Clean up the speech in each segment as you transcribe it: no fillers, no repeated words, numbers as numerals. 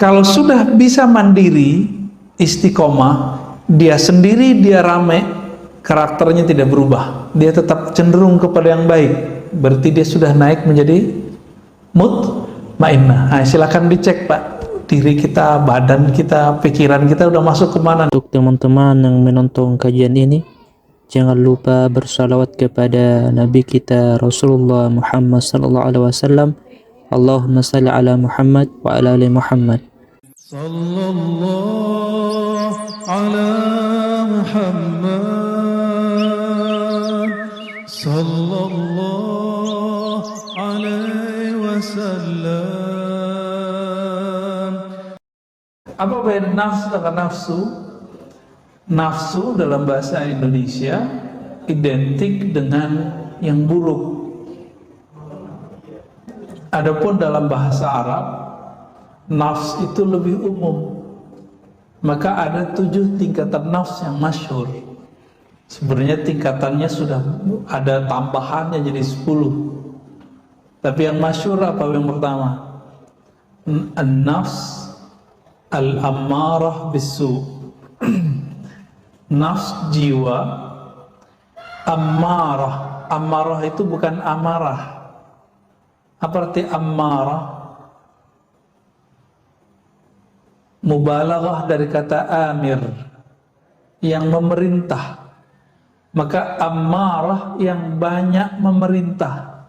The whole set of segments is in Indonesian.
Kalau sudah bisa mandiri, istiqomah, dia sendiri, dia rame, karakternya tidak berubah, dia tetap cenderung kepada yang baik, berarti dia sudah naik menjadi mutmainnah. Nah, silakan dicek Pak, diri kita, badan kita, pikiran kita udah masuk kemana. Untuk teman-teman yang menonton kajian ini, jangan lupa bersalawat kepada Nabi kita Rasulullah Muhammad sallallahu alaihi wasallam. Allahumma salli ala Muhammad wa ala ali Muhammad. Sallallahu ala Muhammad sallallahu alaihi wasallam. Apa beda nafsu dengan nafsu? Nafsu dalam bahasa Indonesia identik dengan yang buruk. Adapun dalam bahasa Arab, nafs itu lebih umum. Maka ada 7 tingkatan nafs yang masyhur. Sebenarnya tingkatannya sudah ada tambahannya jadi 10. Tapi yang masyhur apa yang pertama? An-nafs al-ammarah bisu. Nafs jiwa ammarah. Ammarah itu bukan amarah. Apa arti ammarah? Mubalaghah dari kata amir, yang memerintah. Maka ammarah yang banyak memerintah,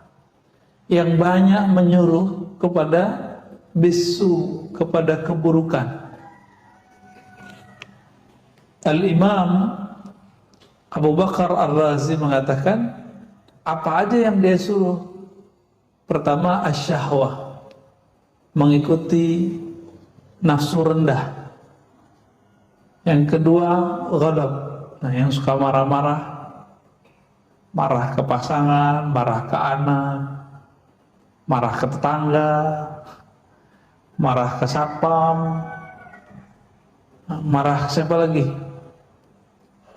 yang banyak menyuruh kepada bisu, kepada keburukan. Al-Imam Abu Bakar Ar-Razi mengatakan, apa aja yang dia suruh? Pertama, asyahwah, mengikuti nafsu rendah. Yang kedua, ghadab, nah yang suka marah-marah, marah ke pasangan, marah ke anak, marah ke tetangga, marah ke satpam, marah ke siapa lagi.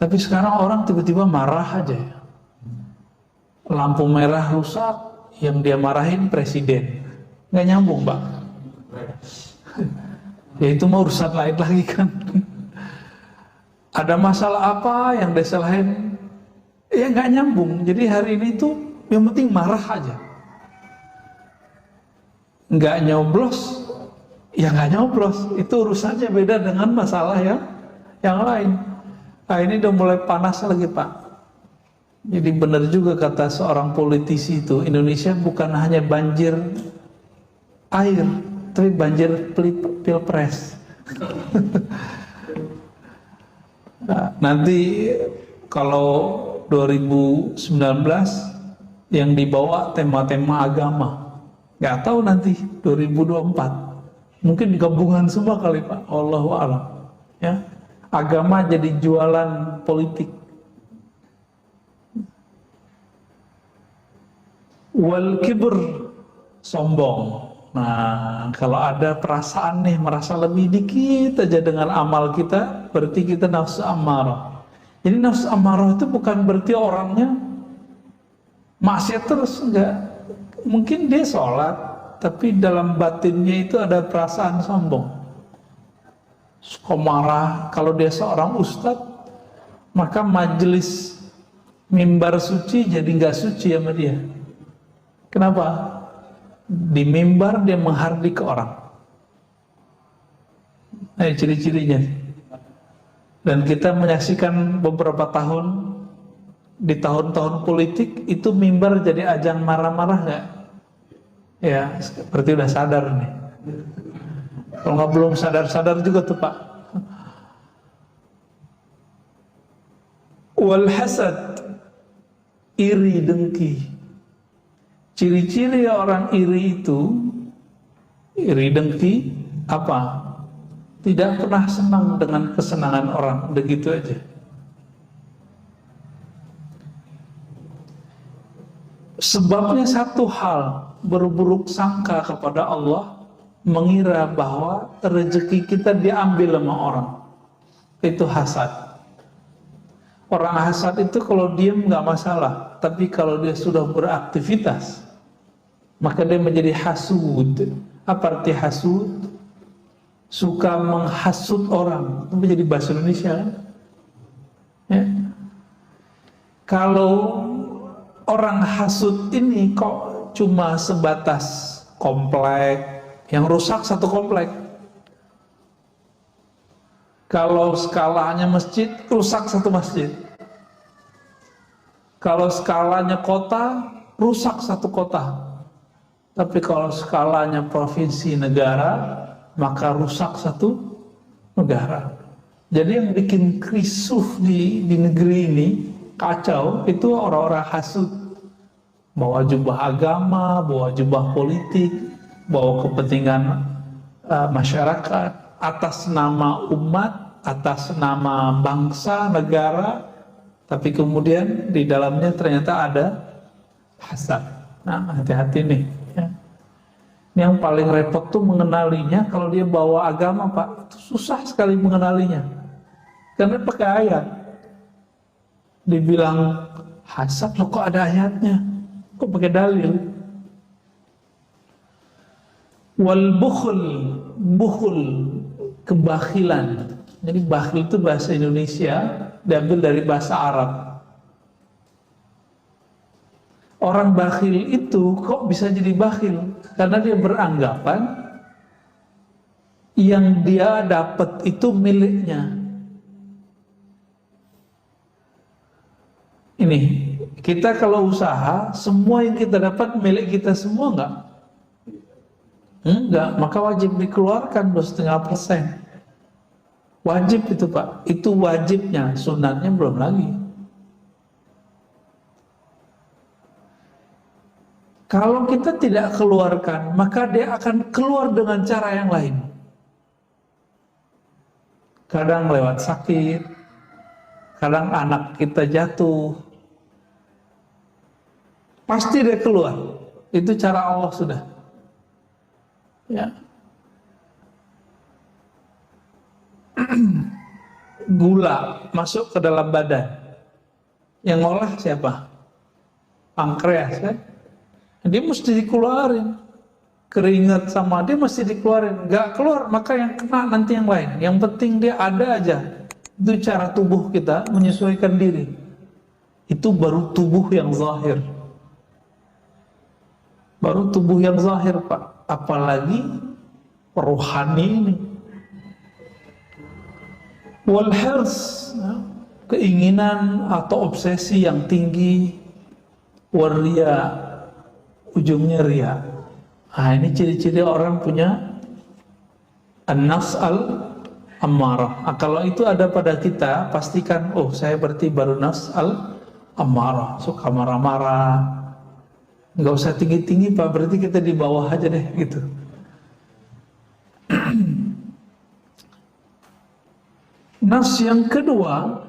Tapi sekarang orang tiba-tiba marah aja. Lampu merah rusak, yang dia marahin presiden. Nggak nyambung, Pak. Ya itu mau urusan lain lagi kan. Ada masalah apa yang dia salahin, ya nggak nyambung. Jadi hari ini tuh yang penting marah aja. Nggak nyoblos, ya nggak nyoblos. Itu urusannya beda dengan masalah yang lain. Nah ini udah mulai panas lagi, Pak. Jadi benar juga kata seorang politisi itu, Indonesia bukan hanya banjir air, tapi banjir pilpres. Nah, nanti kalau 2019 yang dibawa tema-tema agama, nggak tahu nanti 2024 mungkin gabungan semua kali Pak, Allahu a'lam. Ya, agama jadi jualan politik. Wal kibr, sombong. Nah, kalau ada perasaan nih merasa lebih dikit aja dengan amal kita, berarti kita nafsu ammarah. Jadi nafsu ammarah itu bukan berarti orangnya maksiat terus, enggak. Mungkin dia sholat, tapi dalam batinnya itu ada perasaan sombong, suka marah. Kalau dia seorang ustadz, maka majelis mimbar suci jadi nggak suci sama dia. Kenapa? Di mimbar dia menghardik orang. Nah, ciri-cirinya. Dan kita menyaksikan beberapa tahun, di tahun-tahun politik itu mimbar jadi ajang marah-marah nggak? Ya, berarti udah sadar nih. Kalau nggak belum sadar-sadar juga tuh Pak. Wal hasad, iri dengki. Ciri-ciri orang iri itu, iri dengki apa? Tidak pernah senang dengan kesenangan orang, begitu aja. Sebabnya satu hal, berburuk sangka kepada Allah, mengira bahwa rezeki kita diambil sama orang. Itu hasad. Orang hasad itu kalau diam nggak masalah, tapi kalau dia sudah beraktivitas, maka dia menjadi hasud. Apa arti hasud? suka menghasut orang. Itu menjadi bahasa Indonesia kan? Ya. Kalau orang hasut ini kok cuma sebatas komplek, yang rusak satu komplek. Kalau skalanya masjid, rusak satu masjid. Kalau skalanya kota, rusak satu kota. Tapi kalau skalanya provinsi negara, maka rusak satu negara. Jadi yang bikin krisuh di negeri ini, kacau, itu orang-orang hasut. Bawa jubah agama, bawa jubah politik, bawa kepentingan masyarakat, atas nama umat, atas nama bangsa, negara, tapi kemudian di dalamnya ternyata ada hasad. Nah, hati-hati nih. Ya. Ini yang paling repot tuh mengenalinya. Kalau dia bawa agama, Pak, itu susah sekali mengenalinya. Karena pakai ayat. Dibilang hasad, loh kok ada ayatnya? Kok pakai dalil? Wal bukhul, kebakhilan. Jadi bakhil itu bahasa Indonesia, diambil dari bahasa Arab. Orang bakhil itu kok bisa jadi bakhil? Karena dia beranggapan yang dia dapat itu miliknya. Ini, kita kalau usaha, semua yang kita dapat milik kita semua enggak? Enggak, maka wajib dikeluarkan 2,5%. Wajib itu Pak, itu wajibnya, sunatnya belum lagi. Kalau kita tidak keluarkan, maka dia akan keluar dengan cara yang lain. Kadang lewat sakit, kadang anak kita jatuh, pasti dia keluar. Itu cara Allah sudah. Ya. Gula masuk ke dalam badan, yang ngolah siapa? Pankreas kan? Dia mesti dikeluarin. Keringat sama dia mesti dikeluarin. Gak keluar maka yang kena nanti yang lain. Yang penting dia ada aja. Itu cara tubuh kita menyesuaikan diri. Itu baru tubuh yang zahir. Baru tubuh yang zahir Pak. Apalagi rohani ini. Wal hirs, keinginan atau obsesi yang tinggi. Waria, ujungnya ria. Nah, ini ciri-ciri orang punya an-nafs al-ammarah. Nah, kalau itu ada pada kita, pastikan, oh saya berarti baru nafs al-ammarah, suka marah-marah. Nggak usah tinggi-tinggi Pak, berarti kita di bawah aja deh gitu. Nafs yang kedua,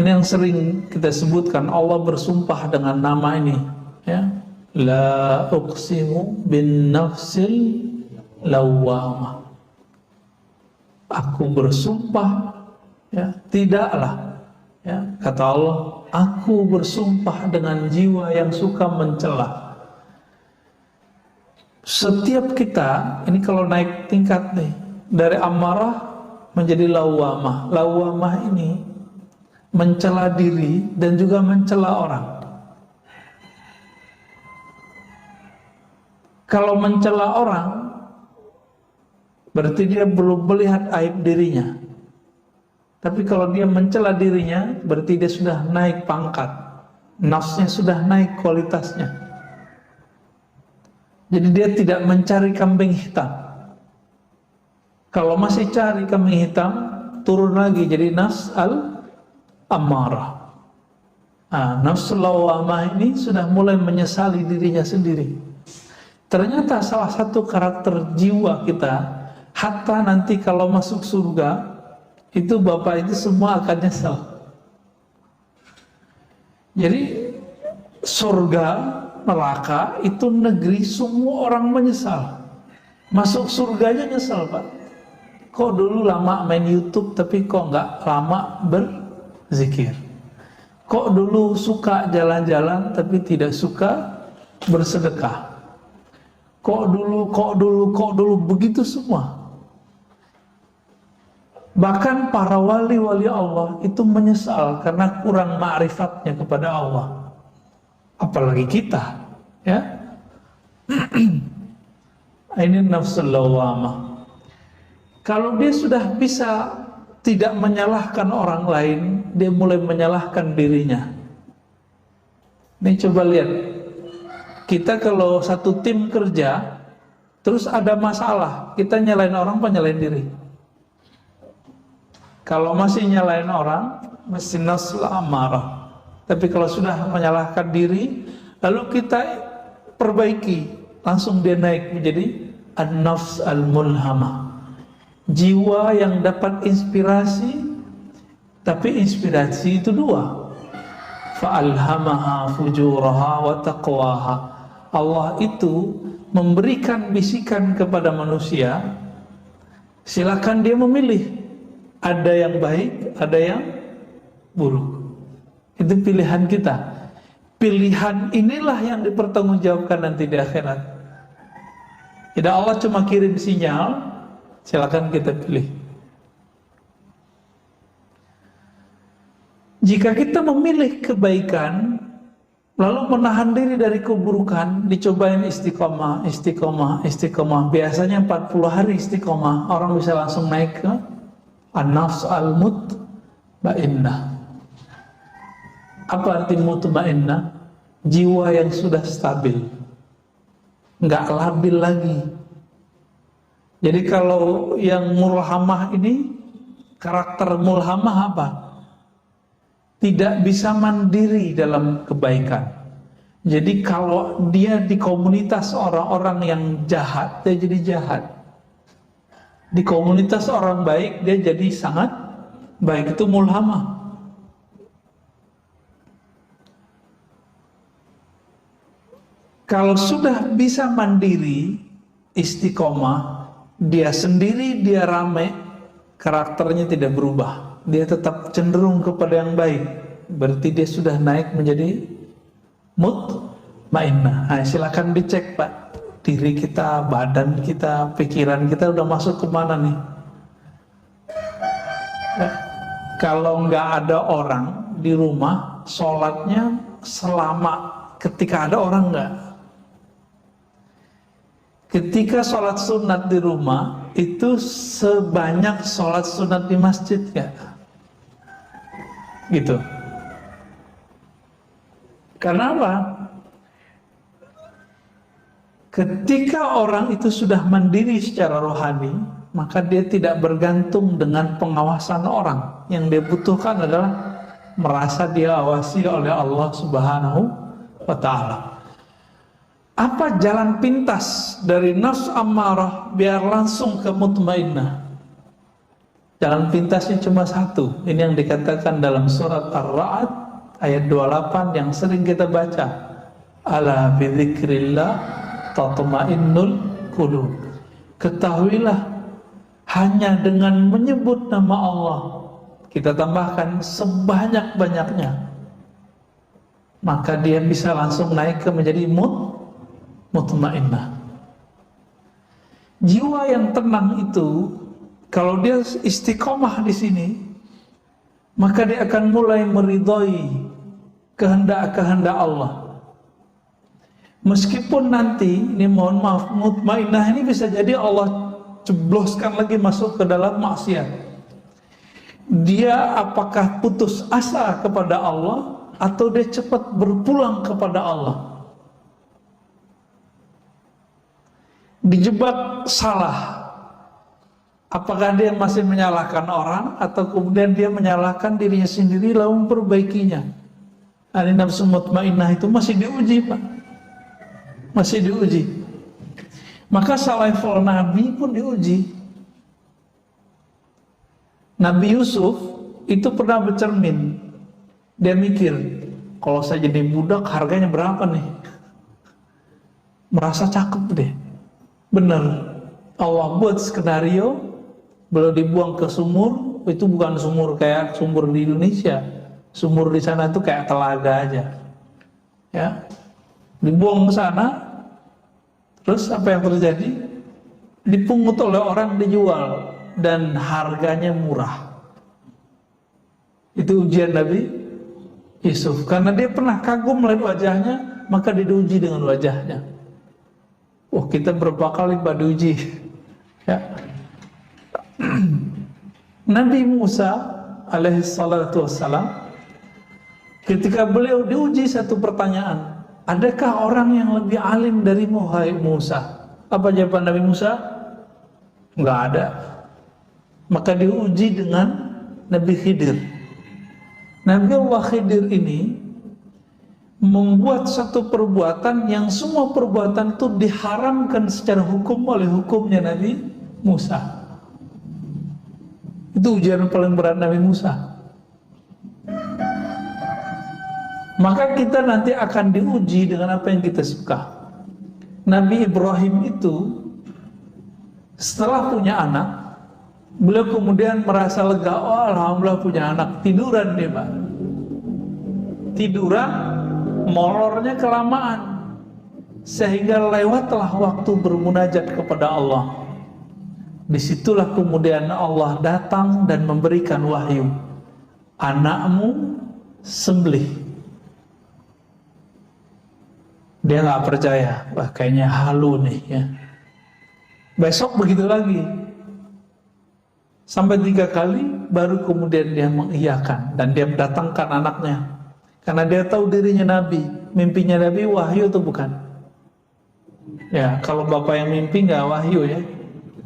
ini yang sering kita sebutkan, Allah bersumpah dengan nama ini, ya. La uqsimu bin nafsil lawwamah. Aku bersumpah, ya, tidaklah, ya, kata Allah, aku bersumpah dengan jiwa yang suka mencela. Setiap kita, ini kalau naik tingkat nih, dari amarah menjadi lawwamah. Lawwamah ini mencela diri dan juga mencela orang. Kalau mencela orang, berarti dia belum melihat aib dirinya. Tapi kalau dia mencela dirinya, berarti dia sudah naik pangkat. Nafsnya sudah naik kualitasnya. Jadi dia tidak mencari kambing hitam. Kalau masih cari kambing hitam, turun lagi jadi nafs al-ammarah. Nah, nafs lawwamah ini sudah mulai menyesali dirinya sendiri. Ternyata salah satu karakter jiwa kita, hatta nanti kalau masuk surga, itu Bapak itu semua akan nyesal. Jadi surga, neraka itu negeri semua orang menyesal. Masuk surganya nyesal Pak. Kok dulu lama main YouTube tapi kok nggak lama berzikir? Kok dulu suka jalan-jalan tapi tidak suka bersedekah? Kok dulu begitu semua? Bahkan para wali-wali Allah itu menyesal karena kurang ma'rifatnya kepada Allah. Apalagi kita, ya. Ini nafsul lawamah. Kalau dia sudah bisa tidak menyalahkan orang lain, dia mulai menyalahkan dirinya. Nih coba lihat, kita kalau satu tim kerja, terus ada masalah, kita nyalain orang apa nyalain diri? Kalau masih nyalain orang, masih nafsul amarah. Tapi kalau sudah menyalahkan diri, lalu kita perbaiki, langsung dia naik menjadi an-nafs al-mulhamah, jiwa yang dapat inspirasi. Tapi inspirasi itu dua, fa'alhamaha fujuraha wa taqwaha. Allah itu memberikan bisikan kepada manusia, silakan dia memilih, ada yang baik, ada yang buruk. Itu pilihan kita. Pilihan inilah yang dipertanggungjawabkan nanti di akhirat. Tidak Allah cuma kirim sinyal, silakan kita pilih. Jika kita memilih kebaikan, lalu menahan diri dari keburukan, dicobain istiqomah, istiqomah, istiqomah. Biasanya 40 hari istiqomah, orang bisa langsung naik ke an-nafs al-mutmainnah. Apa arti mutmainnah? Jiwa yang sudah stabil, nggak labil lagi. Jadi kalau yang mulhamah ini, karakter mulhamah apa? Tidak bisa mandiri dalam kebaikan. Jadi kalau dia di komunitas orang-orang yang jahat, dia jadi jahat. Di komunitas orang baik, dia jadi sangat baik. Itu mulhamah. Kalau sudah bisa mandiri, istiqomah, dia sendiri, dia rame, karakternya tidak berubah. Dia tetap cenderung kepada yang baik. Berarti dia sudah naik menjadi mutmainnah. Nah, silakan dicek, Pak. Diri kita, badan kita, pikiran kita udah masuk kemana nih? Kalau nggak ada orang di rumah, sholatnya selama ketika ada orang nggak? Ketika sholat sunat di rumah itu sebanyak sholat sunat di masjid nggak? Gitu. Karena apa? Ketika orang itu sudah mandiri secara rohani, maka dia tidak bergantung dengan pengawasan orang. Yang dia butuhkan adalah merasa diawasi oleh Allah Subhanahu wa Ta'ala. Apa jalan pintas dari nafs ammarah biar langsung ke mutmainnah? Jalan pintasnya cuma satu. Ini yang dikatakan dalam surat Ar-Ra'd ayat 28 yang sering kita baca. Ala bidzikrillah tatma'innul qulub. Ketahuilah, hanya dengan menyebut nama Allah, kita tambahkan sebanyak-banyaknya, maka dia bisa langsung naik ke menjadi mutmainnah. Jiwa yang tenang itu, kalau dia istiqomah di sini, maka dia akan mulai meridhoi kehendak-kehendak Allah. Meskipun nanti, ini mohon maaf, mutmainnah ini bisa jadi Allah cebloskan lagi masuk ke dalam maksiat. Dia apakah putus asa kepada Allah atau dia cepat berpulang kepada Allah? Dijebak salah, apakah dia masih menyalahkan orang atau kemudian dia menyalahkan dirinya sendiri lalu memperbaikinya? Ini nafsu mutmainnah itu masih diuji, Pak. Masih diuji. Maka salaful Nabi pun diuji. Nabi Yusuf itu pernah bercermin. Dia mikir, kalau saya jadi budak harganya berapa nih? Merasa cakep deh. Bener, Allah buat skenario, belum dibuang ke sumur. Itu bukan sumur kayak sumur di Indonesia. Sumur di sana itu kayak telaga aja. Ya, dibuang ke sana. Terus apa yang terjadi? Dipungut oleh orang, dijual. dan harganya murah. Itu ujian Nabi Yusuf. Karena dia pernah kagum melihat wajahnya, maka diuji dengan wajahnya. Oh, kita berapa kali diuji. Ya. Nabi Musa alaihissalatu wassalam, ketika beliau diuji satu pertanyaan, adakah orang yang lebih alim darimu, hai Musa? Apa jawaban Nabi Musa? Enggak ada. Maka diuji dengan Nabi Khidir. Nabi Allah Khidir ini membuat satu perbuatan yang semua perbuatan itu diharamkan secara hukum oleh hukumnya Nabi Musa. Itu ujian paling berat Nabi Musa. Maka kita nanti akan diuji dengan apa yang kita suka. Nabi Ibrahim itu setelah punya anak, beliau kemudian merasa lega, oh alhamdulillah punya anak. Tiduran dia, Pak. Tiduran, molornya kelamaan, sehingga lewatlah waktu bermunajat kepada Allah. Disitulah kemudian Allah datang dan memberikan wahyu, anakmu sembelih. Dia nggak percaya, wah kayaknya halu nih ya. Besok begitu lagi, sampai 3 kali, baru kemudian dia mengiyakan dan dia mendatangkan anaknya. Karena dia tahu dirinya Nabi, mimpinya Nabi wahyu atau bukan? Ya, kalau bapak yang mimpi nggak wahyu ya,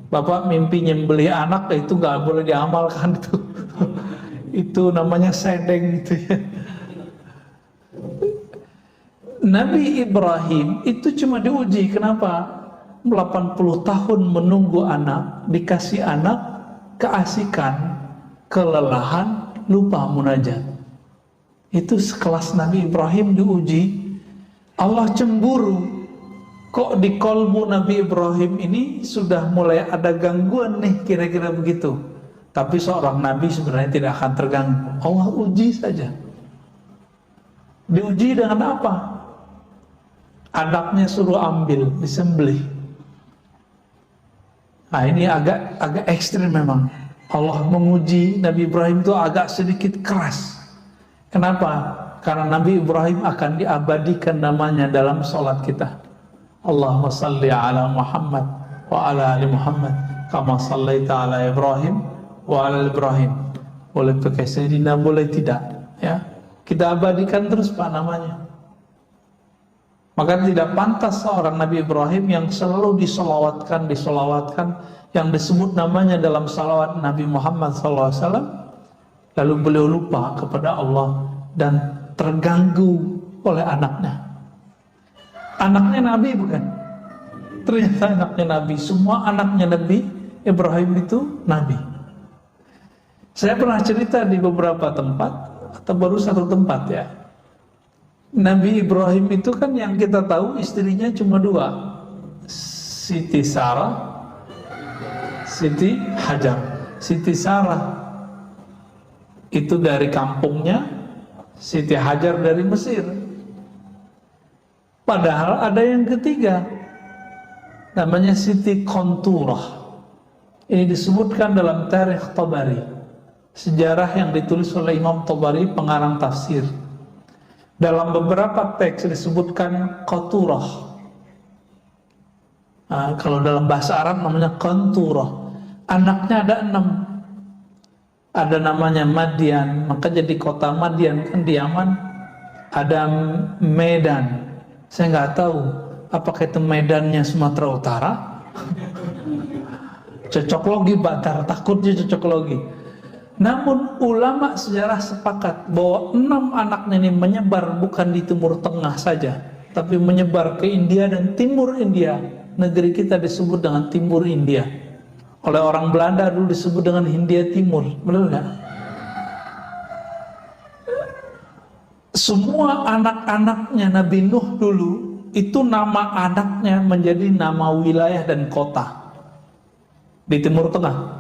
bapak mimpi nyembelih anak itu nggak boleh diamalkan itu, itu namanya sedeng gitu ya. Nabi Ibrahim itu cuma diuji, kenapa? 80 tahun menunggu anak, dikasih anak, keasikan, kelelahan, lupa munajat. Itu sekelas Nabi Ibrahim diuji. Allah cemburu, kok di kolbu Nabi Ibrahim ini sudah mulai ada gangguan nih, kira-kira begitu. Tapi seorang Nabi sebenarnya tidak akan terganggu. Allah uji saja. Diuji dengan apa? Anaknya suruh ambil, disembelih. Nah ini agak ekstrim memang. Allah menguji Nabi Ibrahim itu agak sedikit keras. Kenapa? Karena Nabi Ibrahim akan diabadikan namanya dalam sholat kita. Allahumma salli ala Muhammad wa ala ali Muhammad kama sallaita ala Ibrahim wa ala Ibrahim. Boleh pakai Sayyidina, boleh tidak ya. Kita abadikan terus Pak namanya. Maka tidak pantas seorang Nabi Ibrahim yang selalu disolawatkan, yang disebut namanya dalam salawat Nabi Muhammad SAW, lalu beliau lupa kepada Allah dan terganggu oleh anaknya. Anaknya Nabi bukan? Ternyata anaknya Nabi. Semua anaknya Nabi Ibrahim itu Nabi. Saya pernah cerita di beberapa tempat, atau baru satu tempat ya. Nabi Ibrahim itu kan yang kita tahu istrinya cuma 2, Siti Sarah, Siti Hajar. Siti Sarah itu dari kampungnya, Siti Hajar dari Mesir. Padahal ada yang ketiga, namanya Siti Konturah. Ini disebutkan dalam Tarikh Tabari, sejarah yang ditulis oleh Imam Tabari, pengarang tafsir. Dalam beberapa teks disebutkan Qaturah. Nah, kalau dalam bahasa Arab namanya Qanturah. Anaknya ada 6. Ada namanya Madian, maka jadi kota Madian kan di Yaman. Ada Medan. Saya nggak tahu apakah itu Medannya Sumatera Utara. Cocok logi Pak, takutnya cocok logi. Namun ulama sejarah sepakat bahwa 6 anaknya ini menyebar bukan di Timur Tengah saja, tapi menyebar ke India dan Timur India. Negeri kita disebut dengan Timur India. Oleh orang Belanda dulu disebut dengan Hindia Timur, benar nggak? Semua anak-anaknya Nabi Nuh dulu itu nama anaknya menjadi nama wilayah dan kota di Timur Tengah.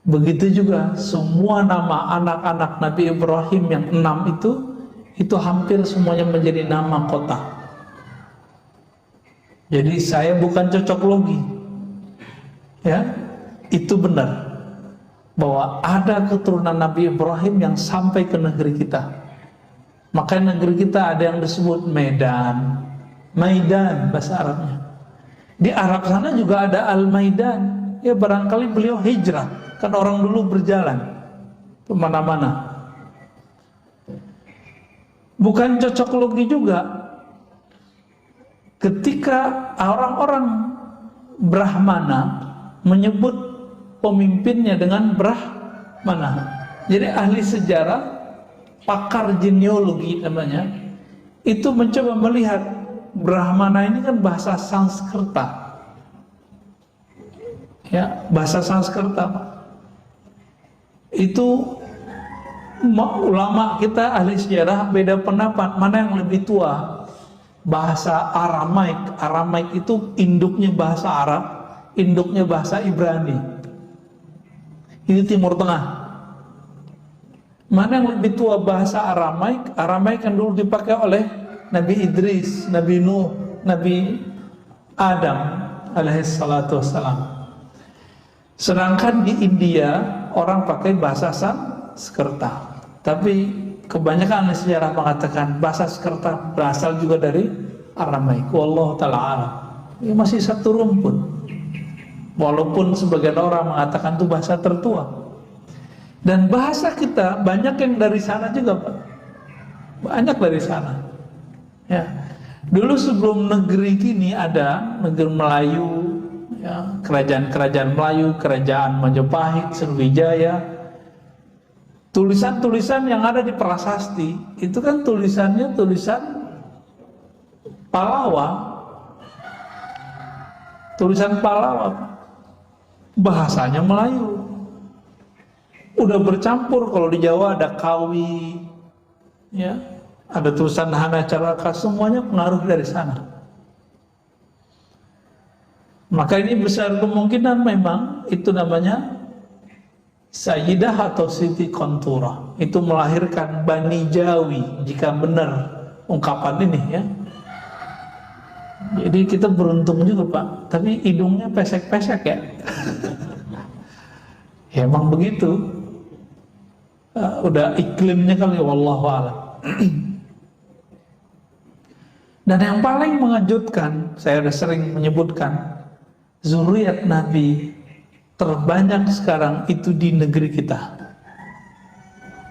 Begitu juga semua nama anak-anak Nabi Ibrahim yang 6 itu hampir semuanya menjadi nama kota. Jadi saya bukan cocok logi, ya. itu benar bahwa ada keturunan Nabi Ibrahim yang sampai ke negeri kita. Makanya negeri kita ada yang disebut Medan, Maidan bahasa Arabnya. Di Arab sana juga ada Al-Maidan. Ya barangkali beliau hijrah, kan orang dulu berjalan kemana-mana. Bukan cocok logi juga ketika orang-orang Brahmana menyebut pemimpinnya dengan Brahmana. Jadi ahli sejarah, pakar genealogi namanya, itu mencoba melihat Brahmana ini kan bahasa Sanskerta. Ya, bahasa Sanskerta. Itu ulama kita ahli sejarah beda pendapat mana yang lebih tua. Bahasa Aramaik, Aramaik itu induknya bahasa Arab, induknya bahasa Ibrani. Ini Timur Tengah. Mana yang lebih tua bahasa Aramaik? Aramaik yang dulu dipakai oleh Nabi Idris, Nabi Nuh, Nabi Adam alaihissalatu wassalam. Sedangkan di India orang pakai bahasa Sanskerta. Tapi kebanyakan ahli sejarah mengatakan bahasa Sanskerta berasal juga dari Aramaik. Wallahu ta'ala alam. Ini masih satu rumpun. Walaupun sebagian orang mengatakan itu bahasa tertua. Dan bahasa kita banyak yang dari sana juga, Pak. Banyak dari sana. Ya. Dulu sebelum negeri kini ada negeri Melayu, ya, kerajaan-kerajaan Melayu, kerajaan Majapahit, Sriwijaya. Tulisan-tulisan yang ada di prasasti itu kan tulisannya tulisan Palawa, tulisan Palawa, bahasanya Melayu. Udah bercampur, kalau di Jawa ada Kawi, ya, ada tulisan Hana Caraka, semuanya pengaruh dari sana. Maka ini besar kemungkinan memang itu namanya Sayyidah atau Siti Kontura. Itu melahirkan Bani Jawi, jika benar ungkapan ini, ya. Jadi kita beruntung juga, Pak. Tapi hidungnya pesek-pesek, ya. Ya emang begitu. Udah iklimnya kali, wallahu a'lam. Dan yang paling mengejutkan, saya sudah sering menyebutkan, zuriat Nabi terbanyak sekarang itu di negeri kita.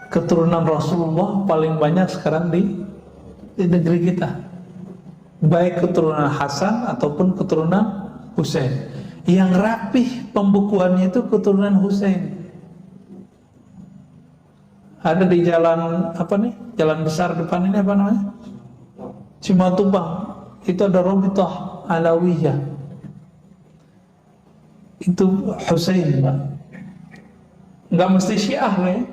Keturunan Rasulullah paling banyak sekarang di negeri kita. Baik keturunan Hasan ataupun keturunan Husain. Yang rapih pembukuannya itu keturunan Husain. Ada di jalan apa nih? Jalan besar depan ini apa namanya? Cimatubang. Itu ada Rabithah Alawiyah. Itu Husain, Pak. Nggak mesti Syiah, ya.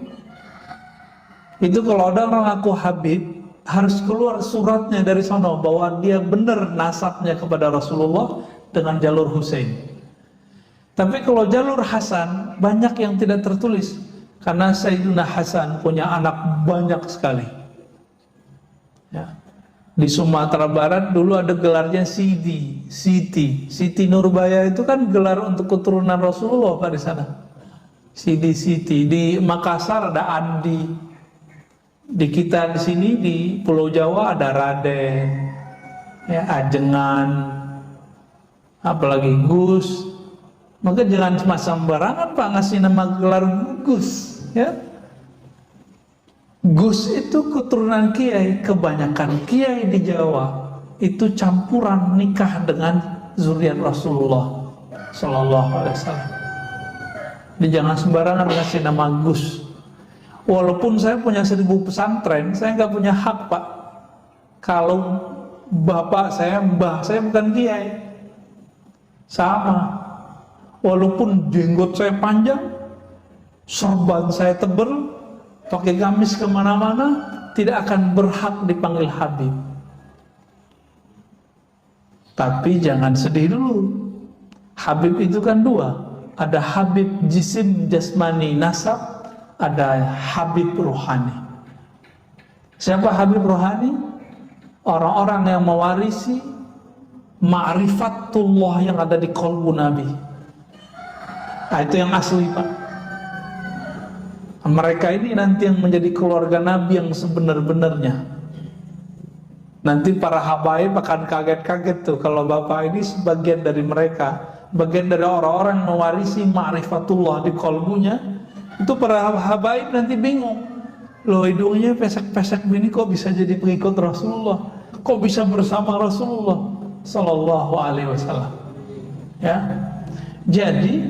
Itu kalau ada orang ngaku Habib, harus keluar suratnya dari sana bahwa dia benar nasabnya kepada Rasulullah dengan jalur Husain. Tapi kalau jalur Hasan banyak yang tidak tertulis. Karena Sayyidina Hasan punya anak banyak sekali. Ya. Di Sumatera Barat dulu ada gelarnya Siti. Siti Nurbaya itu kan gelar untuk keturunan Rasulullah, Pak, di sana. Siti. Di Makassar ada Andi. Di kita di sini di Pulau Jawa ada Raden, ya, Ajengan, apalagi Gus. Maka jangan sembarangan, Pak, ngasih nama gelar Gus, ya. Gus itu keturunan kiai. Kebanyakan kiai di Jawa itu campuran nikah dengan zuriat Rasulullah Sallallahu Alaihi Wasallam. Jadi jangan sembarangan ngasih nama Gus. Walaupun saya punya 1000 pesantren, saya nggak punya hak, Pak. Kalau bapak saya, mbah saya bukan kiai, sama. Walaupun jenggot saya panjang, sorban saya tebal, pakai gamis kemana-mana, tidak akan berhak dipanggil Habib. Tapi jangan sedih dulu. Habib itu kan dua. Ada Habib jisim jasmani nasab, ada Habib rohani. Siapa Habib rohani? Orang-orang yang mewarisi ma'rifatullah yang ada di qalbu Nabi. Nah, itu yang asli, Pak. Mereka ini nanti yang menjadi keluarga Nabi yang sebenar-benarnya. Nanti para habaib akan kaget-kaget tuh kalau Bapak ini sebagian dari mereka, bagian dari orang-orang yang mewarisi ma'rifatullah di qalbunya. Itu para habaib nanti bingung. Loh, hidungnya pesek-pesek begini kok bisa jadi pengikut Rasulullah? Kok bisa bersama Rasulullah Sallallahu Alaihi Wasallam? Ya, jadi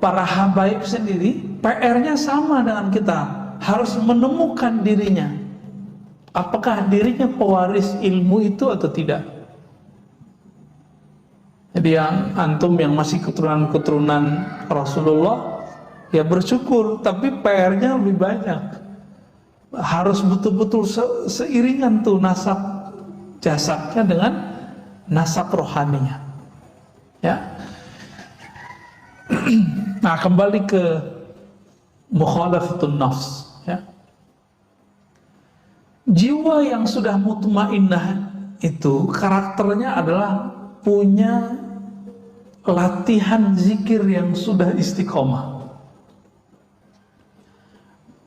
para habaib sendiri PR-nya sama dengan kita, harus menemukan dirinya. Apakah dirinya pewaris ilmu itu atau tidak? Jadi yang antum yang masih keturunan-keturunan Rasulullah, ya bersyukur, tapi PR-nya lebih banyak. Harus betul-betul seiringan tuh nasab jasadnya dengan nasab rohaninya. Ya. Nah, kembali ke mukhalafatun nafs, ya. Jiwa yang sudah mutmainnah itu karakternya adalah punya latihan zikir yang sudah istiqomah.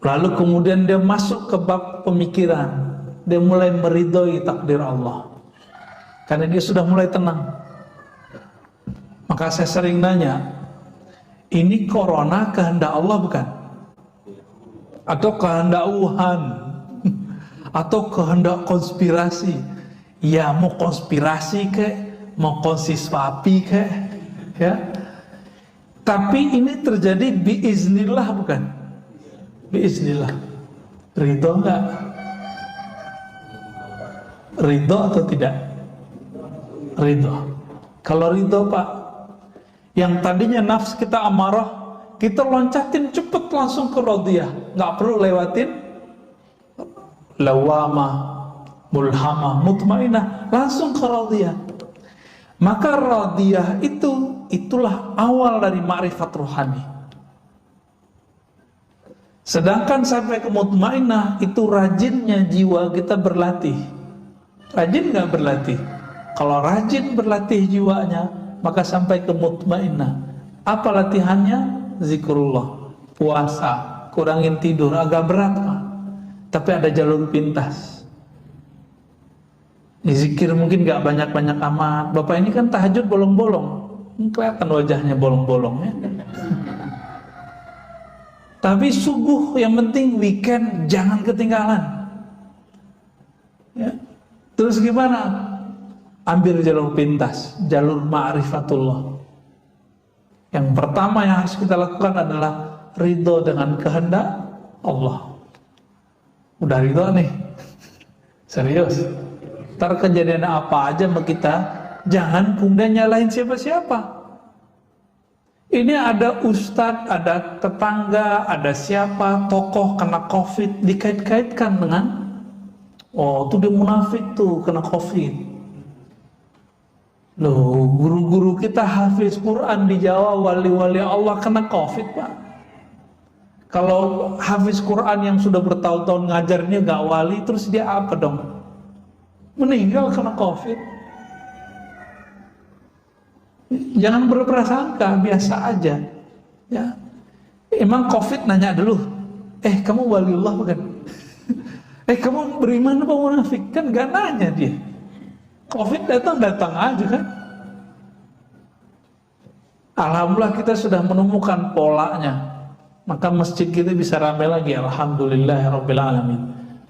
Lalu kemudian dia masuk ke bab pemikiran, dia mulai meridhoi takdir Allah karena dia sudah mulai tenang. Maka saya sering nanya, ini corona kehendak Allah bukan? Atau kehendak Wuhan? Atau kehendak konspirasi? Ya, mau konspirasi kek, mau konsiswapi kek, ya. Tapi ini terjadi biiznillah bukan? Biiznillah. Ridho enggak? Ridho atau tidak? Ridho. Kalau ridho, Pak, yang tadinya nafs kita amarah, kita loncatin cepet langsung ke radiyah, nggak perlu lewatin lawamah, mulhamah, mutmainah, langsung ke radiyah. Maka radiyah itulah awal dari ma'rifat rohani. Sedangkan sampai ke mutmainah itu rajinnya jiwa kita berlatih. Rajin nggak berlatih? Kalau rajin berlatih jiwanya, maka sampai ke mutmainah. Apa latihannya? Zikrullah, puasa, kurangin tidur, agak berat, Pak. Tapi ada jalur pintas. Zikir mungkin gak banyak-banyak amat. Bapak ini kan tahajud bolong-bolong, kelihatan wajahnya bolong-bolong, ya. Tapi subuh, yang penting weekend jangan ketinggalan, ya. Terus gimana? Ambil jalur pintas, jalur ma'rifatullah. Yang pertama yang harus kita lakukan adalah ridho dengan kehendak Allah. Udah ridho nih, serius. Ntar kejadian apa aja sama kita, jangan kemudian nyalahin siapa-siapa. Ini ada ustadz, ada tetangga, ada siapa, tokoh kena COVID, dikait-kaitkan dengan, oh tuh dia munafik tuh kena COVID. Loh, guru-guru kita hafiz Quran di Jawa, wali-wali Allah kena COVID, Pak. Kalau hafiz Quran yang sudah bertahun-tahun ngajarnya gak wali, terus dia apa dong? Meninggal kena COVID. Jangan berprasangka, biasa aja, ya. Emang COVID nanya dulu, kamu waliullah bukan? Kamu beriman apa munafik? Kan gak nanya dia. COVID datang aja kan. Alhamdulillah kita sudah menemukan polanya, maka masjid kita bisa ramai lagi. Alhamdulillahirabbil alamin.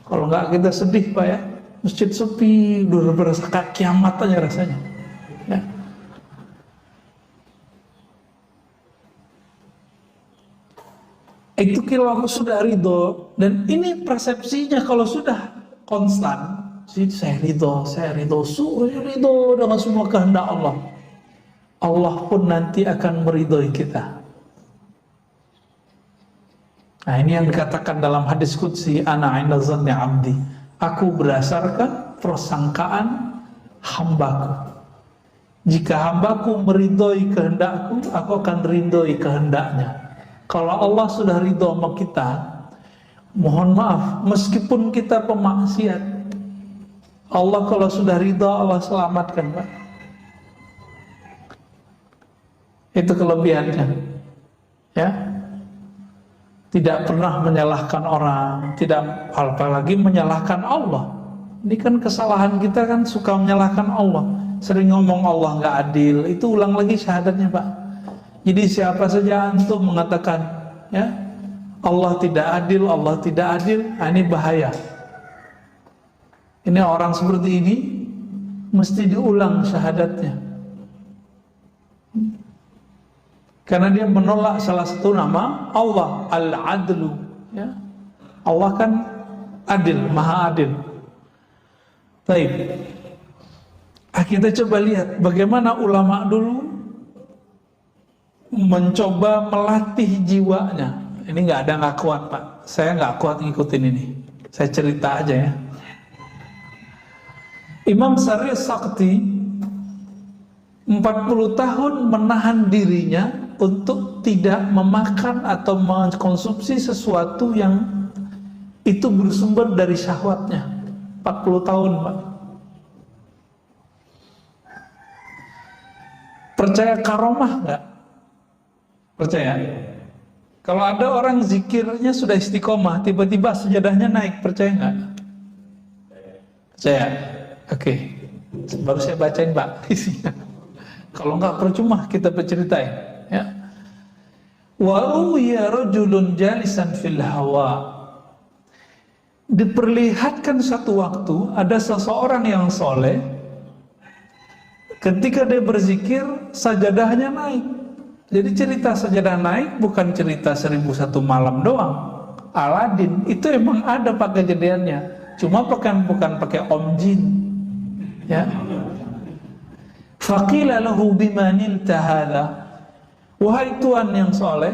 Kalau enggak kita sedih, Pak, ya. Masjid sepi, udah berasa kayak kiamat aja rasanya, ya. Itu kalau sudah ridho, dan ini persepsinya kalau sudah konstan, saya ridho, ridho dengan semua kehendak Allah. Allah pun nanti akan meridhoi kita. Nah, ini yang dikatakan dalam hadis qudsi, ana 'inda dhanni 'abdi. Aku berdasarkan persangkaan hambaku. Jika hambaku meridhoi kehendakku, aku akan ridhoi kehendaknya. Kalau Allah sudah ridho sama kita, mohon maaf, meskipun kita pemaksiat, Allah kalau sudah ridho, Allah selamatkan, Pak. Itu kelebihannya. ya, tidak pernah menyalahkan orang, tidak apalagi menyalahkan Allah. Ini kan kesalahan kita kan, suka menyalahkan Allah, sering ngomong Allah nggak adil. Itu ulang lagi syahadatnya Pak. Jadi siapa saja antum mengatakan ya Allah tidak adil, Allah tidak adil, nah ini bahaya. Ini orang seperti ini mesti diulang syahadatnya, karena dia menolak salah satu nama Allah, Al-Adlu, ya. Allah kan adil, maha adil. Baik, kita coba lihat bagaimana ulama dulu mencoba melatih jiwanya. Ini nggak kuat Pak, saya nggak kuat ngikutin ini, saya cerita aja ya. Imam Sari Sakti 40 tahun menahan dirinya untuk tidak memakan atau mengkonsumsi sesuatu yang itu bersumber dari syahwatnya. 40 tahun Pak. Percaya karomah nggak? Percaya? Kalau ada orang zikirnya sudah istiqomah, tiba-tiba sejadahnya naik, percaya nggak? Percaya? Oke, baru saya bacain Pak isinya. Kalau nggak percuma kita berceritain, ya. Wa ruwiya rajulun jalisan fil hawa. Diperlihatkan satu waktu ada seseorang yang soleh, ketika dia berzikir sajadahnya naik. Jadi cerita sajadah naik bukan cerita 1001 malam doang. Aladin itu emang ada Pak kejadiannya, cuma bukan pakai om jin, ya. Faqila lahu bima nilta hadza. Wahai Tuhan yang soleh,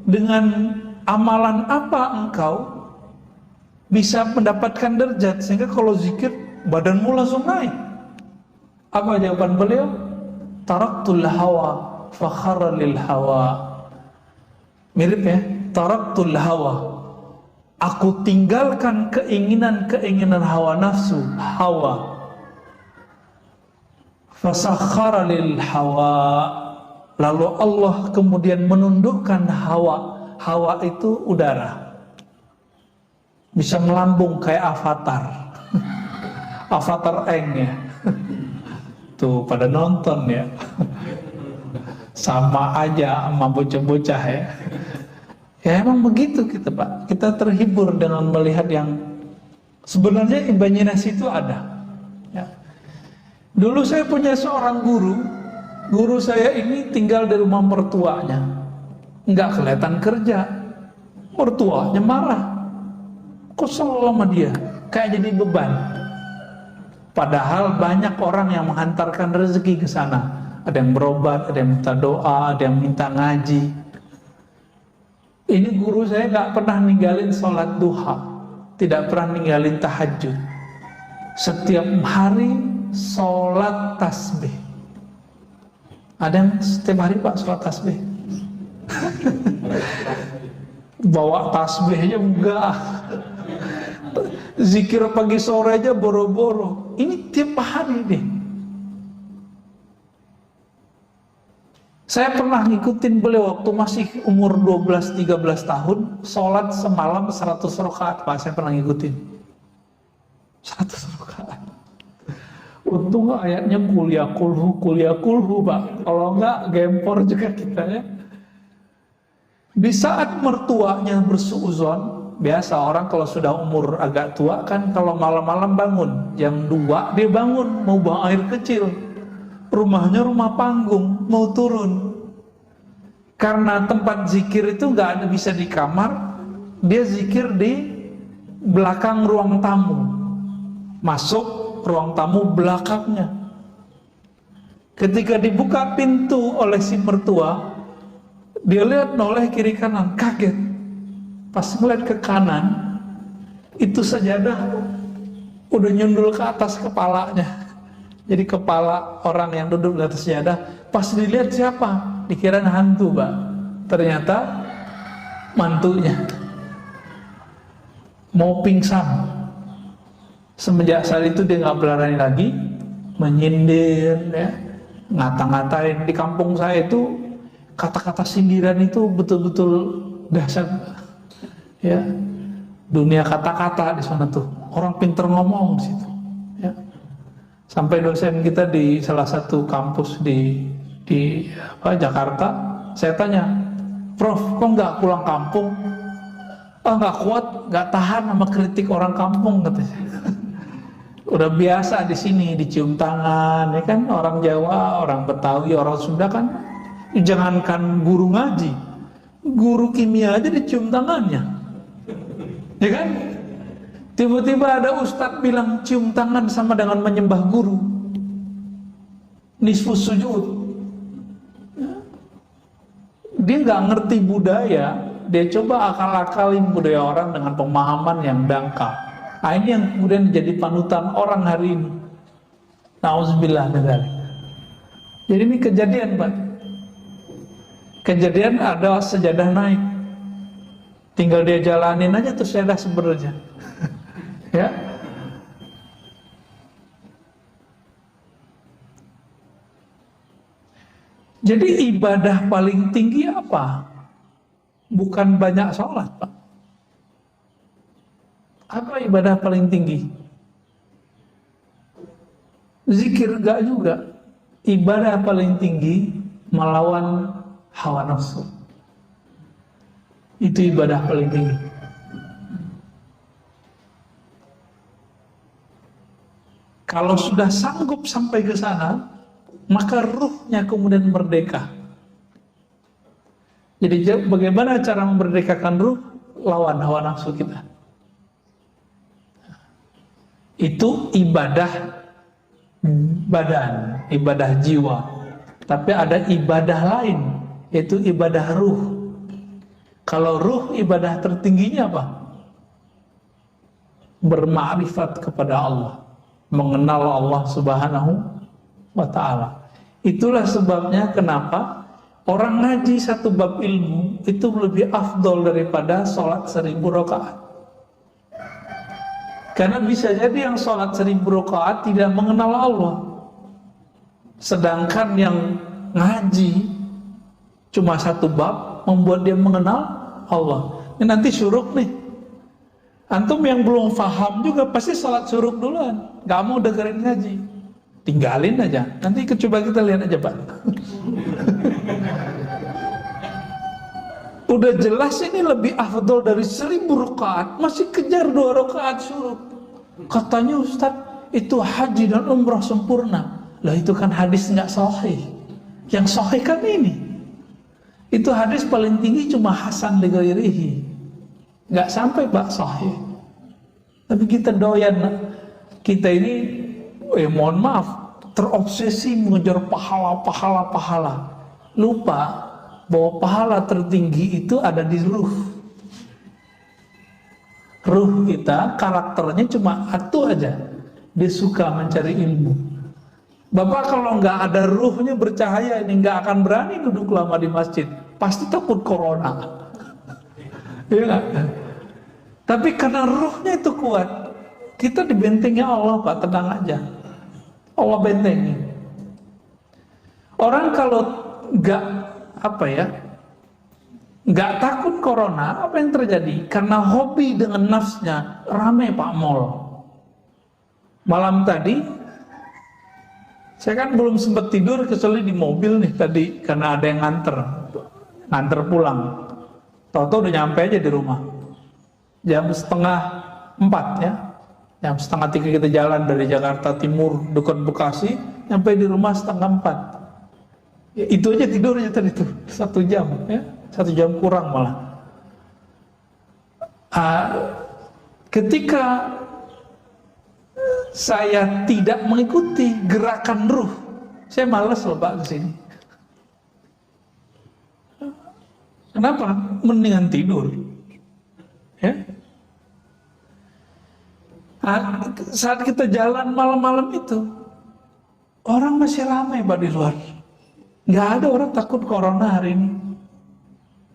dengan amalan apa engkau bisa mendapatkan derajat sehingga kalau zikir badanmu langsung naik? Apa jawaban beliau? Taraktul hawa fakhara lil hawa. Mirip ya, taraktul hawa. Aku tinggalkan keinginan hawa nafsu, hawa. Fasakhara lil hawa. Lalu Allah kemudian menundukkan hawa. Hawa itu udara. Bisa melambung kayak avatar. Avatar Eng ya. Tuh pada nonton ya. Sama aja sama bocah-bocah ya. Ya emang begitu kita Pak. Kita terhibur dengan melihat yang sebenarnya imajinasi itu ada. Ya. Dulu saya punya seorang guru. Guru saya ini tinggal di rumah mertuanya. Nggak kelihatan kerja. Mertuanya marah. Kesel sama dia, kayak jadi beban. Padahal banyak orang yang menghantarkan rezeki ke sana. Ada yang berobat, ada yang minta doa, ada yang minta ngaji. Ini guru saya nggak pernah ninggalin sholat duha, tidak pernah ninggalin tahajud. Setiap hari sholat tasbih. Ada yang setiap hari Pak sholat tasbih? Bawa tasbihnya enggak. Zikir pagi sore aja boro-boro. Ini tiap hari deh. Saya pernah ngikutin beliau waktu masih umur 12-13 tahun, sholat semalam 100 rakaat Pak, saya pernah ngikutin 100 rakaat. Untung ayatnya kuliah kulhu Pak, kalau enggak gempor juga kita ya. Di saat mertuanya bersuuzon, biasa orang kalau sudah umur agak tua kan kalau malam-malam bangun, jam 2 dia bangun mau buang air kecil. Rumahnya rumah panggung, mau turun. Karena tempat zikir itu nggak ada bisa di kamar, dia zikir di belakang ruang tamu. Masuk ruang tamu belakangnya. Ketika dibuka pintu oleh si mertua, dia lihat noleh kiri kanan, kaget. Pas ngeliat ke kanan, itu sajadah udah nyundul ke atas kepalanya. Jadi kepala orang yang duduk di atas sajadah, pas dilihat siapa? Dikira hantu Pak. Ternyata mantunya. Mau pingsan. Semenjak saat itu dia nggak berani lagi menyindir, ya, ngata-ngatain. Di kampung saya itu kata-kata sindiran itu betul-betul dahsyat. Ya, dunia kata-kata di sana tuh. Orang pinter ngomong di situ. Ya. Sampai dosen kita di salah satu kampus di Jakarta, saya tanya, Prof, kok nggak pulang kampung? Oh, nggak kuat, nggak tahan sama kritik orang kampung, katanya. Udah biasa di sini dicium tangan, ya kan, orang Jawa, orang Betawi, orang Sunda kan, jangankan guru ngaji, guru kimia aja dicium tangannya, ya kan? Tiba-tiba ada ustadz bilang cium tangan sama dengan menyembah guru, nisfus sujud. Dia nggak ngerti budaya, dia coba akal-akalin budaya orang dengan pemahaman yang dangkal. Nah, ini yang kemudian jadi panutan orang hari ini. Nauzubillah min dzalik. Jadi ini kejadian, Pak. Kejadian ada sejadah naik. Tinggal dia jalanin aja tuh sejadah sebenarnya. Ya. Jadi ibadah paling tinggi apa? Bukan banyak sholat, Pak. Apa ibadah paling tinggi? Zikir enggak juga. Ibadah paling tinggi melawan hawa nafsu. Itu ibadah paling tinggi. Kalau sudah sanggup sampai ke sana, maka ruhnya kemudian merdeka. Jadi bagaimana cara memerdekakan ruh? Lawan hawa nafsu kita. Itu ibadah badan, ibadah jiwa. Tapi ada ibadah lain, yaitu ibadah ruh. Kalau ruh, ibadah tertingginya apa? Bermakrifat kepada Allah, mengenal Allah Subhanahu wa ta'ala. Itulah sebabnya kenapa orang ngaji satu bab ilmu itu lebih afdol daripada sholat 1000 rakaat. Karena bisa jadi yang sholat 1000 rakaat tidak mengenal Allah, sedangkan yang ngaji cuma satu bab membuat dia mengenal Allah. Ini nanti syuruk nih. Antum yang belum paham juga pasti sholat syuruk duluan, gak mau dengerin ngaji. Tinggalin aja. Nanti coba kita lihat aja, Pak. Udah jelas ini lebih afdol dari 1000 rakaat, masih kejar 2 rakaat syuruk. Katanya Ustaz, itu haji dan umrah sempurna. Lah itu kan hadis nggak sahih. Yang sahih kan ini. Itu hadis paling tinggi cuma hasan li ghairihi. Nggak sampai Pak sahih. Tapi kita doyan, kita ini mohon maaf, terobsesi mengejar pahala. Lupa bahwa pahala tertinggi itu ada di ruh. Ruh kita, karakternya cuma satu aja. Dia suka mencari ilmu. Bapak kalau nggak ada ruhnya bercahaya ini nggak akan berani duduk lama di masjid. Pasti takut corona. Ya nggak? Tapi karena ruhnya itu kuat, kita dibentengi Allah, Pak, tenang aja. Allah bentengi. Orang kalau nggak nggak takut corona, apa yang terjadi? Karena hobi dengan nafsnya, ramai Pak mall. Malam tadi, saya kan belum sempat tidur kecuali di mobil nih tadi, karena ada yang nganter pulang. Tahu-tahu udah nyampe aja di rumah. Jam 3:30 ya. Jam 2:30 kita jalan dari Jakarta Timur dekat Bekasi, nyampe di rumah 3:30. Ya, itu aja tidurnya tadi tuh 1 jam ya. 1 jam kurang malah. Ketika saya tidak mengikuti gerakan ruh, saya malas loh Pak kesini. Kenapa? Mendingan tidur. Ya. Saat kita jalan malam-malam itu, orang masih ramai Pak di luar. Nggak ada orang takut corona hari ini.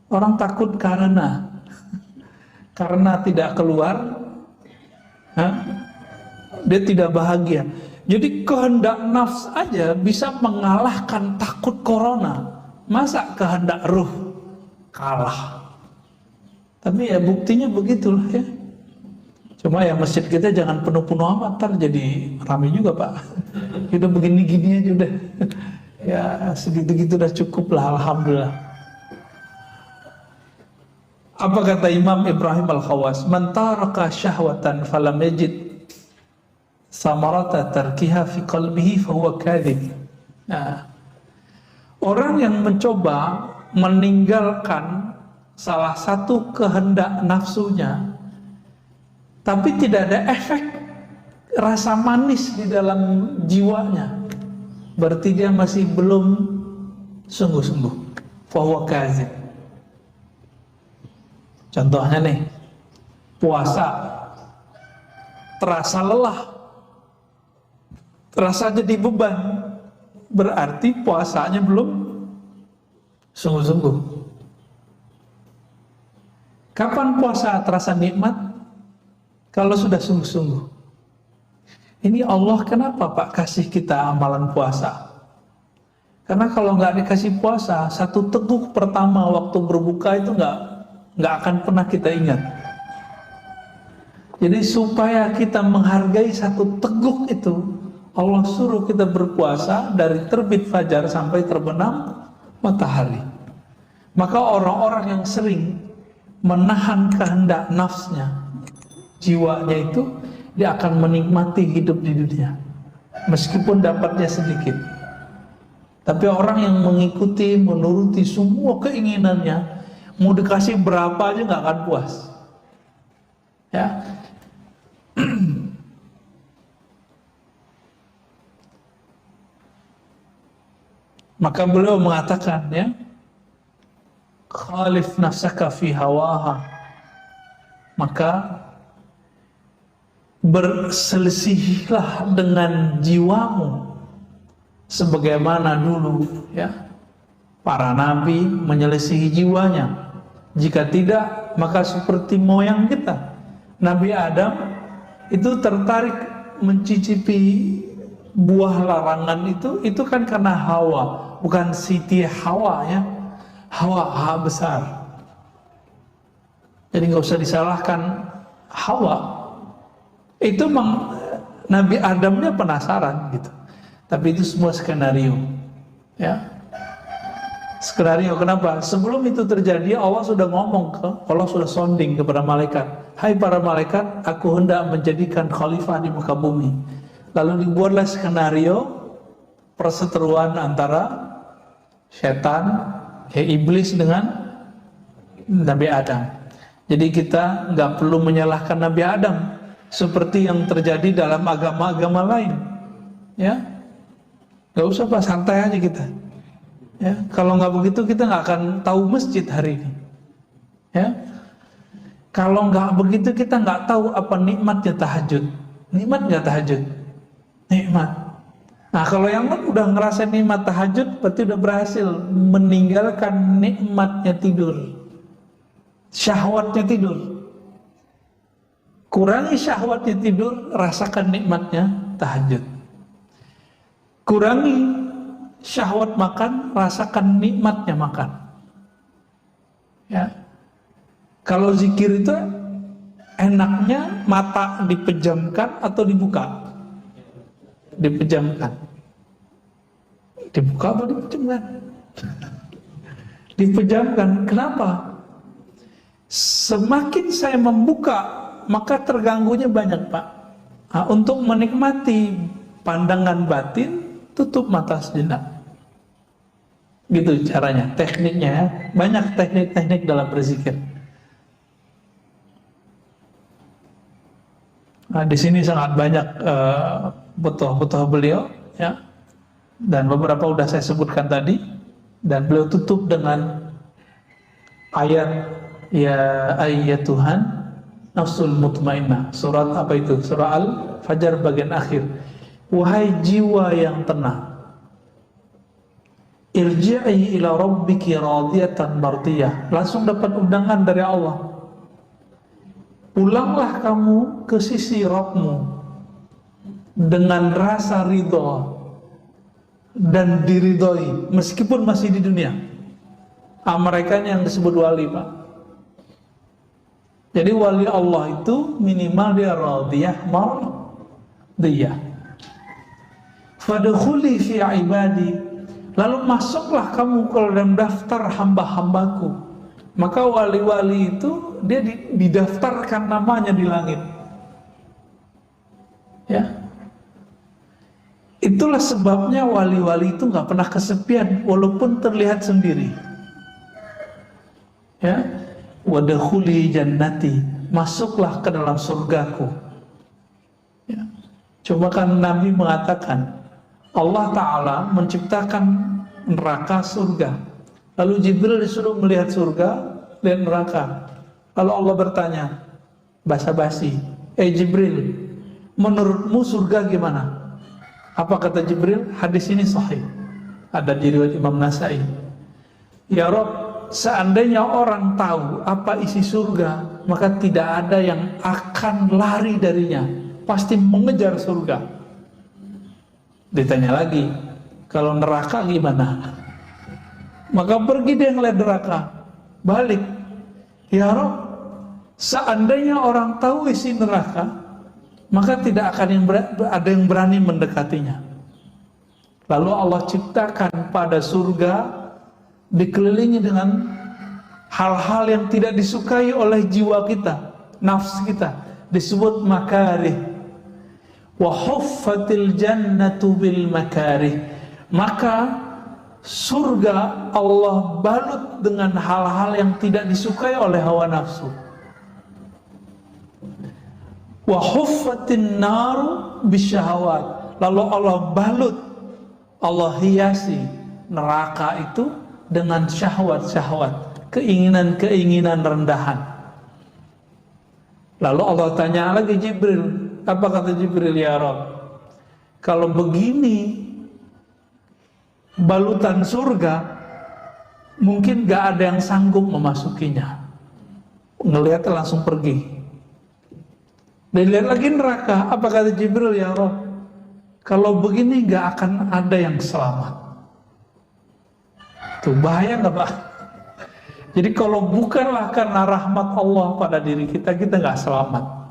Orang takut karena tidak keluar, dia tidak bahagia. Jadi kehendak nafs aja bisa mengalahkan takut corona. Masa kehendak ruh kalah? Tapi ya buktinya begitulah ya. Cuma ya masjid kita jangan penuh-penuh amat, ntar jadi ramai juga Pak. Kita begini-gini aja udah. Ya segitu-gitu udah cukup lah, alhamdulillah. Apa kata Imam Ibrahim Al-Khawas? Man taraka syahwatan falam yajid samarata tarkiha fi qalbihi fahuwa kadhib. Nah, orang yang mencoba meninggalkan salah satu kehendak nafsunya tapi tidak ada efek rasa manis di dalam jiwanya, berarti dia masih belum sungguh-sungguh. Fahuwa kadzib. Contohnya nih, puasa terasa lelah, terasa jadi beban, berarti puasanya belum sungguh-sungguh. Kapan puasa terasa nikmat? Kalau sudah sungguh-sungguh. Ini Allah kenapa Pak kasih kita amalan puasa? Karena kalau nggak dikasih puasa, satu teguk pertama waktu berbuka itu nggak akan pernah kita ingat. Jadi supaya kita menghargai satu teguk itu, Allah suruh kita berpuasa dari terbit fajar sampai terbenam matahari. Maka orang-orang yang sering menahan kehendak nafsnya, jiwanya itu, dia akan menikmati hidup di dunia meskipun dapatnya sedikit. Tapi orang yang mengikuti, menuruti semua keinginannya, mau dikasih berapa aja nggak akan puas. Ya. Maka beliau mengatakan ya, khalif nafsaka fi hawaha, maka berselisihlah dengan jiwamu sebagaimana dulu ya para nabi menyelisihi jiwanya. Jika tidak, maka seperti moyang kita, Nabi Adam itu tertarik mencicipi buah larangan itu kan karena Hawa, bukan Siti Hawa ya, Hawa besar. Jadi nggak usah disalahkan Hawa. Itu Nabi Adamnya penasaran gitu. Tapi itu semua skenario. Ya. Skenario kenapa? Sebelum itu terjadi Allah sudah ngomong Allah sudah sounding kepada malaikat. Hai para malaikat, aku hendak menjadikan khalifah di muka bumi. Lalu dibuatlah skenario perseteruan antara setan, iblis dengan Nabi Adam. Jadi kita nggak perlu menyalahkan Nabi Adam seperti yang terjadi dalam agama-agama lain, ya, nggak usah Pak, santai aja kita, ya. Kalau nggak begitu kita nggak akan tahu masjid hari ini, ya. Kalau nggak begitu kita nggak tahu apa nikmatnya tahajud. Nikmat nggak tahajud? Nikmat. Nah kalau yang udah ngerasain nikmat tahajud, berarti udah berhasil meninggalkan nikmatnya tidur, syahwatnya tidur. Kurangi syahwatnya tidur, rasakan nikmatnya tahajud. Kurangi syahwat makan, rasakan nikmatnya makan. Ya. Kalau zikir itu enaknya mata dipejamkan atau dibuka? Dipejamkan. Dibuka atau dipejamkan? Dipejamkan. Kenapa? Semakin saya membuka, maka terganggunya banyak Pak. Nah, untuk menikmati pandangan batin, tutup mata sejenak. Gitu caranya, tekniknya ya. Banyak teknik-teknik dalam berzikir. Nah, di sini sangat banyak butuh beliau ya. Dan beberapa udah saya sebutkan tadi, dan beliau tutup dengan ayat ya ayyatuhan nafsul mutmainnah. Surat apa itu? Surah Al-Fajr bagian akhir. Wahai jiwa yang tenang, irji'i ila rabbiki radiyatan mardiyah. Langsung dapat undangan dari Allah. Pulanglah kamu ke sisi Rabbmu dengan rasa ridho dan diridhoi meskipun masih di dunia. Mereka ini yang disebut wali, Pak. Jadi wali Allah itu minimal dia radiyah mardiyah. Fadkhuli fi ibadi, lalu masuklah kamu ke dalam daftar hamba-hambaku. Maka wali-wali itu dia didaftarkan namanya di langit. Ya, itulah sebabnya wali-wali itu nggak pernah kesepian walaupun terlihat sendiri. Ya, wadkhuli jannati, masuklah ke dalam surgaku. Ya. Coba kan Nabi mengatakan Allah Ta'ala menciptakan neraka surga, lalu Jibril disuruh melihat surga dan neraka. Lalu Allah bertanya basa-basi, Jibril, menurutmu surga gimana? Apa kata Jibril? Hadis ini sahih, ada di riwayat Imam Nasai. Ya Rabb, seandainya orang tahu apa isi surga, maka tidak ada yang akan lari darinya, pasti mengejar surga. Ditanya lagi, kalau neraka gimana? Maka pergi dia ngeliat neraka, balik. Ya Rabb, seandainya orang tahu isi neraka, maka tidak akan ada yang berani mendekatinya. Lalu Allah ciptakan pada surga dikelilingi dengan hal-hal yang tidak disukai oleh jiwa kita, nafsu kita, disebut makarih. Wa huffatil jannatu bil makarih, maka surga Allah balut dengan hal-hal yang tidak disukai oleh hawa nafsu. Wa huffatin naru bisyahawat, lalu Allah balut, Allah hiasi neraka itu dengan syahwat-syahwat, keinginan-keinginan rendahan. Lalu Allah tanya lagi Jibril, apa kata Jibril? Ya Rabb, kalau begini balutan surga, mungkin gak ada yang sanggup memasukinya. Ngelihat langsung pergi. Dan lihat lagi neraka, apa kata Jibril? Ya Rabb, kalau begini gak akan ada yang selamat. Tuh bahaya gak Pak? Jadi kalau bukanlah karena rahmat Allah pada diri kita, kita gak selamat.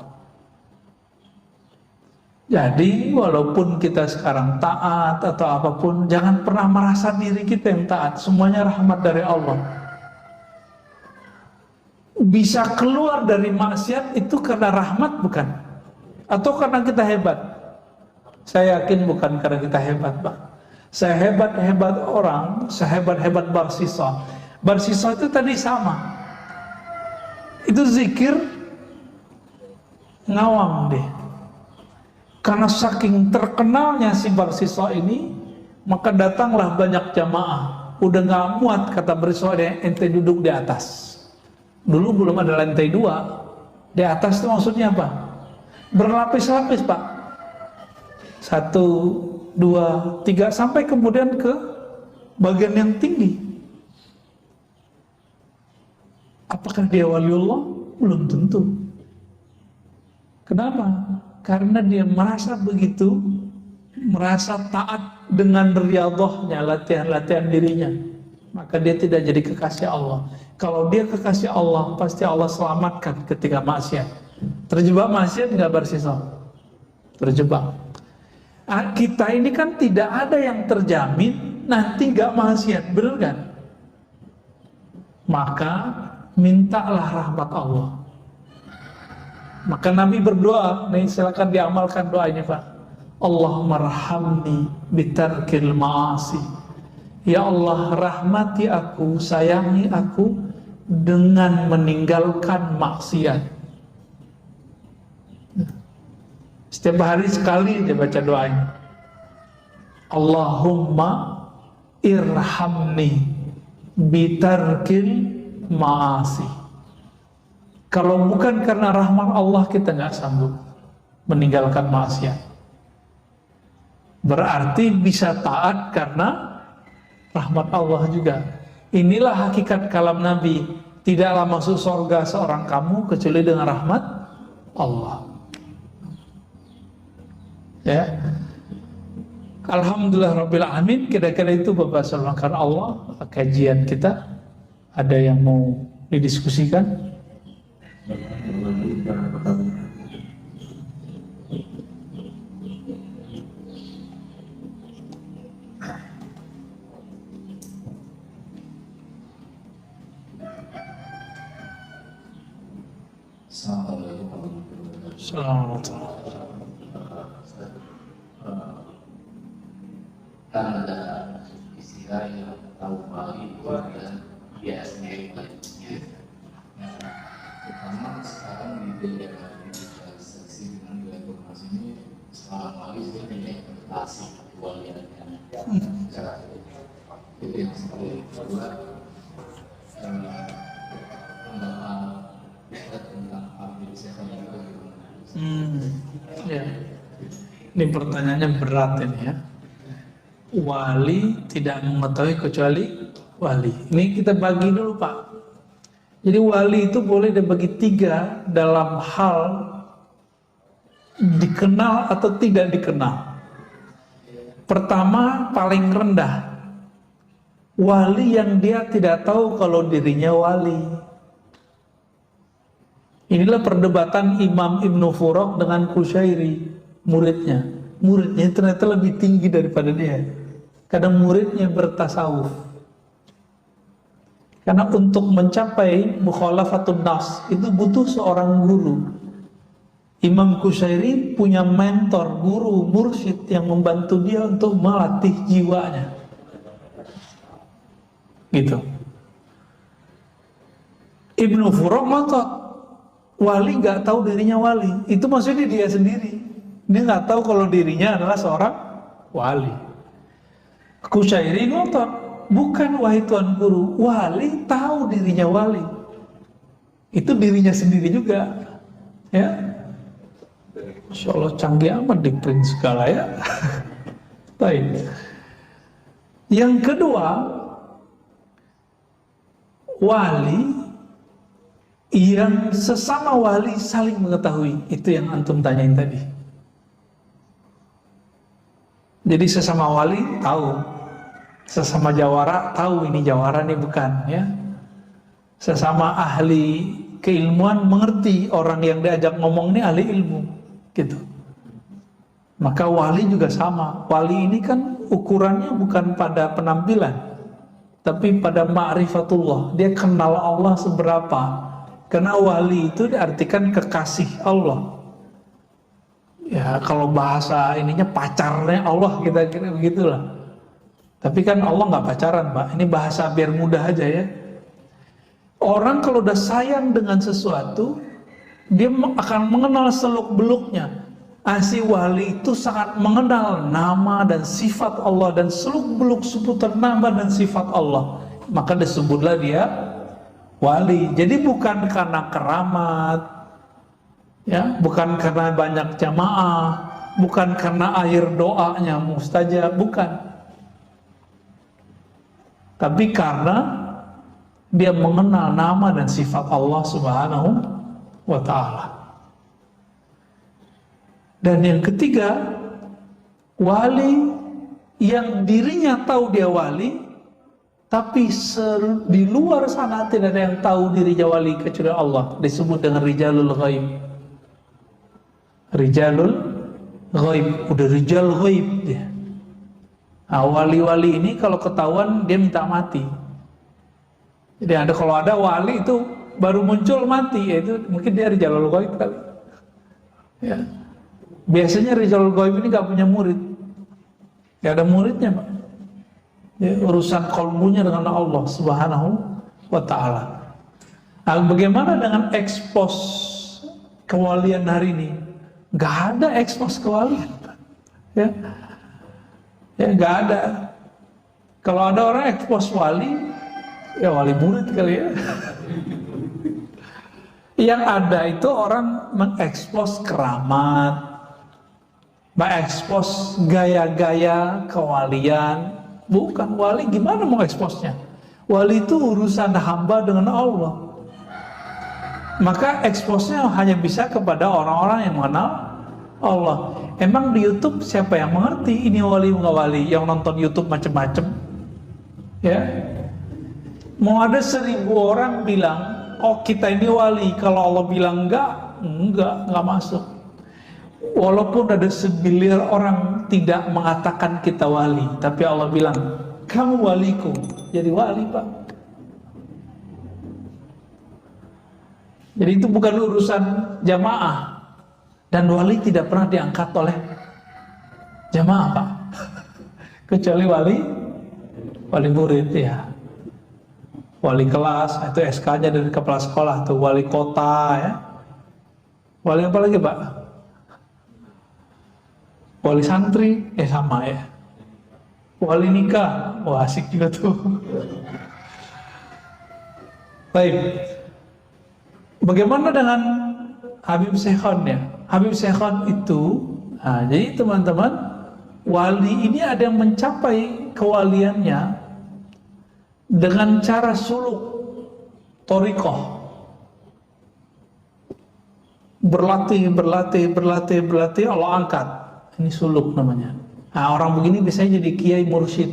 Jadi walaupun kita sekarang taat atau apapun, jangan pernah merasa diri kita yang taat. Semuanya rahmat dari Allah. Bisa keluar dari maksiat itu karena rahmat bukan? Atau karena kita hebat? Saya yakin bukan karena kita hebat, Pak. Sehebat-hebat orang, sehebat-hebat Barsisa, Barsisa itu tadi sama. Itu zikir ngawang deh. Karena saking terkenalnya si Barsisa ini, maka datanglah banyak jamaah. Udah gak muat, kata Barsisa, ente duduk di atas. Dulu belum ada lantai 2. Di atas itu maksudnya apa? Berlapis-lapis, Pak. 1, 2, 3, sampai kemudian ke bagian yang tinggi. Apakah dia waliullah? Belum tentu. Kenapa? Karena dia merasa begitu, merasa taat dengan riyadhahnya, latihan-latihan dirinya, maka dia tidak jadi kekasih Allah. Kalau dia kekasih Allah, pasti Allah selamatkan ketika maksiat. Terjebak maksiat nggak bersisa? Terjebak. Kita ini kan tidak ada yang terjamin nanti nggak maksiat, benar kan? Maka mintalah rahmat Allah. Maka Nabi berdoa, nih silakan diamalkan doa ini Pak. Allahumma rahamni bitarkil ma'asi. Ya Allah, rahmati aku, sayangi aku dengan meninggalkan maksiat. Setiap hari sekali dia baca doa ini. Allahumma irhamni bitarkil ma'asi. Kalau bukan karena rahmat Allah, kita nggak sanggup meninggalkan maksiat. Berarti bisa taat karena rahmat Allah juga. Inilah hakikat kalam Nabi. Tidaklah masuk surga seorang kamu kecuali dengan rahmat Allah. Ya. Alhamdulillah Rabbil Alamin. Kira-kira itu Bapak Saudara Allah kajian kita. Ada yang mau didiskusikan? Assalamualaikum. Kan ada istilah yang tahu wali itu dan dia sendiri walinya. Terutama sekarang di daerah digitalisasi dengan nilai informasi ini, seorang wali sudah diinterpretasi kewaliannya. Itu yang seperti kedua, pendapat tentang ambil setan itu. Ya. Ini pertanyaannya berat ini ya. Wali tidak mengetahui kecuali wali. Ini kita bagi dulu Pak. Jadi wali itu boleh dibagi 3 dalam hal dikenal atau tidak dikenal. Pertama, paling rendah, wali yang dia tidak tahu kalau dirinya wali. Inilah perdebatan Imam Ibnu Furaq dengan Qushairi, muridnya. Muridnya ternyata lebih tinggi daripada dia. Kadang muridnya bertasawuf. Karena untuk mencapai mukhalafatun nafs itu butuh seorang guru. Imam Qushairi punya mentor, guru, mursyid yang membantu dia untuk melatih jiwanya. Gitu. Ibnu Furaq ngotot, wali nggak tahu dirinya wali. Itu maksudnya dia sendiri. Dia nggak tahu kalau dirinya adalah seorang wali. Qushairi ngotot, bukan wahai Tuan Guru, wali tahu dirinya wali. Itu dirinya sendiri juga. Ya. Masya Allah canggih amat di print segala ya. Baik. Yang kedua, wali yang sesama wali saling mengetahui. Itu yang antum tanyain tadi. Jadi sesama wali tahu, sesama jawara tahu ini jawara ini bukan ya. Sesama ahli keilmuan mengerti orang yang diajak ngomong ini ahli ilmu gitu. Maka wali juga sama. Wali ini kan ukurannya bukan pada penampilan, tapi pada ma'rifatullah. Dia kenal Allah seberapa. Karena wali itu diartikan kekasih Allah. Ya kalau bahasa ininya pacarnya Allah, kita kira begitulah. Tapi kan Allah nggak pacaran Pak. Ini bahasa biar mudah aja ya. Orang kalau udah sayang dengan sesuatu, dia akan mengenal seluk-beluknya. Si wali itu sangat mengenal nama dan sifat Allah dan seluk-beluk seputar nama dan sifat Allah. Maka disebutlah dia wali. Jadi bukan karena keramat, ya, bukan karena banyak jamaah, bukan karena akhir doanya mustajab, bukan. Tapi karena dia mengenal nama dan sifat Allah Subhanahu wa ta'ala. Dan yang ketiga, wali yang dirinya tahu dia wali, tapi di luar sana tidak ada yang tahu dirinya wali kecuali Allah. Disebut dengan rijalul ghaib. Rijalul ghaib, udah rijal ghaib dia. Nah, wali-wali ini kalau ketahuan dia minta mati. Jadi kalau ada wali itu baru muncul mati, yaitu mungkin dia rijalul ghaib kali. Ya. Biasanya rijalul ghaib ini gak punya murid. Gak ada muridnya Pak. Ya, urusan kolbunya dengan Allah Subhanahu wa ta'ala. Nah, bagaimana dengan ekspos kewalian hari ini? Gak ada ekspos kewalian. Ya, ya gak ada. Kalau ada orang ekspos wali, ya wali murid kali ya. Yang ada itu orang mengekspos keramat, mengekspos gaya-gaya kewalian. Bukan, wali gimana mau eksposnya? Wali itu urusan hamba dengan Allah. Maka eksposnya hanya bisa kepada orang-orang yang mengenal Allah. Emang di YouTube siapa yang mengerti ini wali nggak wali? Yang nonton YouTube macam-macam, ya. Mau ada 1000 orang bilang, oh kita ini wali, kalau Allah bilang enggak masuk. Walaupun ada 1 miliar orang tidak mengatakan kita wali, tapi Allah bilang, kamu waliku, jadi wali Pak. Jadi itu bukan urusan jamaah. Dan wali tidak pernah diangkat oleh jamaah Pak. Kecuali wali murid ya. Wali kelas, itu SK-nya dari kepala sekolah tuh, wali kota ya. Wali apa lagi Pak? Wali santri, sama ya. Wali nikah, wah asik juga tuh. Baik. Bagaimana dengan Habib Syekhon ya? Habib Syekhon itu, jadi teman-teman, wali ini ada yang mencapai kewaliannya dengan cara suluk, thariqah. Berlatih, Allah angkat. Ini suluk namanya. Orang begini biasanya jadi kiai mursyid.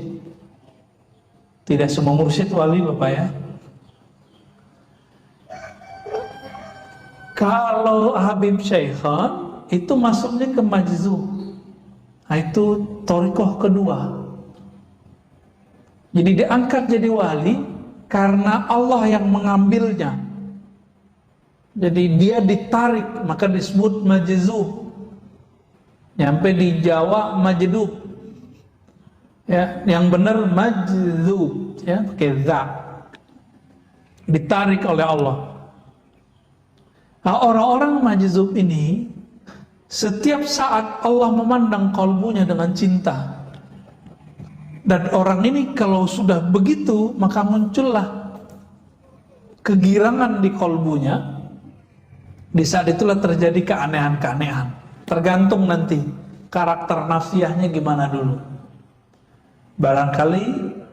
Tidak semua mursyid wali Bapak ya. Kalau Habib Syekhon itu masuknya ke majzuh. Itu thariqah kedua. Jadi diangkat jadi wali karena Allah yang mengambilnya. Jadi dia ditarik, maka disebut majzuh. Nyampe di Jawa majdub. Ya, yang benar majzuh, ya, pakai za. Ditarik oleh Allah. Nah, orang-orang majzub ini setiap saat Allah memandang kalbunya dengan cinta. Dan orang ini kalau sudah begitu, maka muncullah kegirangan di kalbunya. Di saat itulah terjadi keanehan-keanehan. Tergantung nanti karakter nafsiyahnya gimana dulu. Barangkali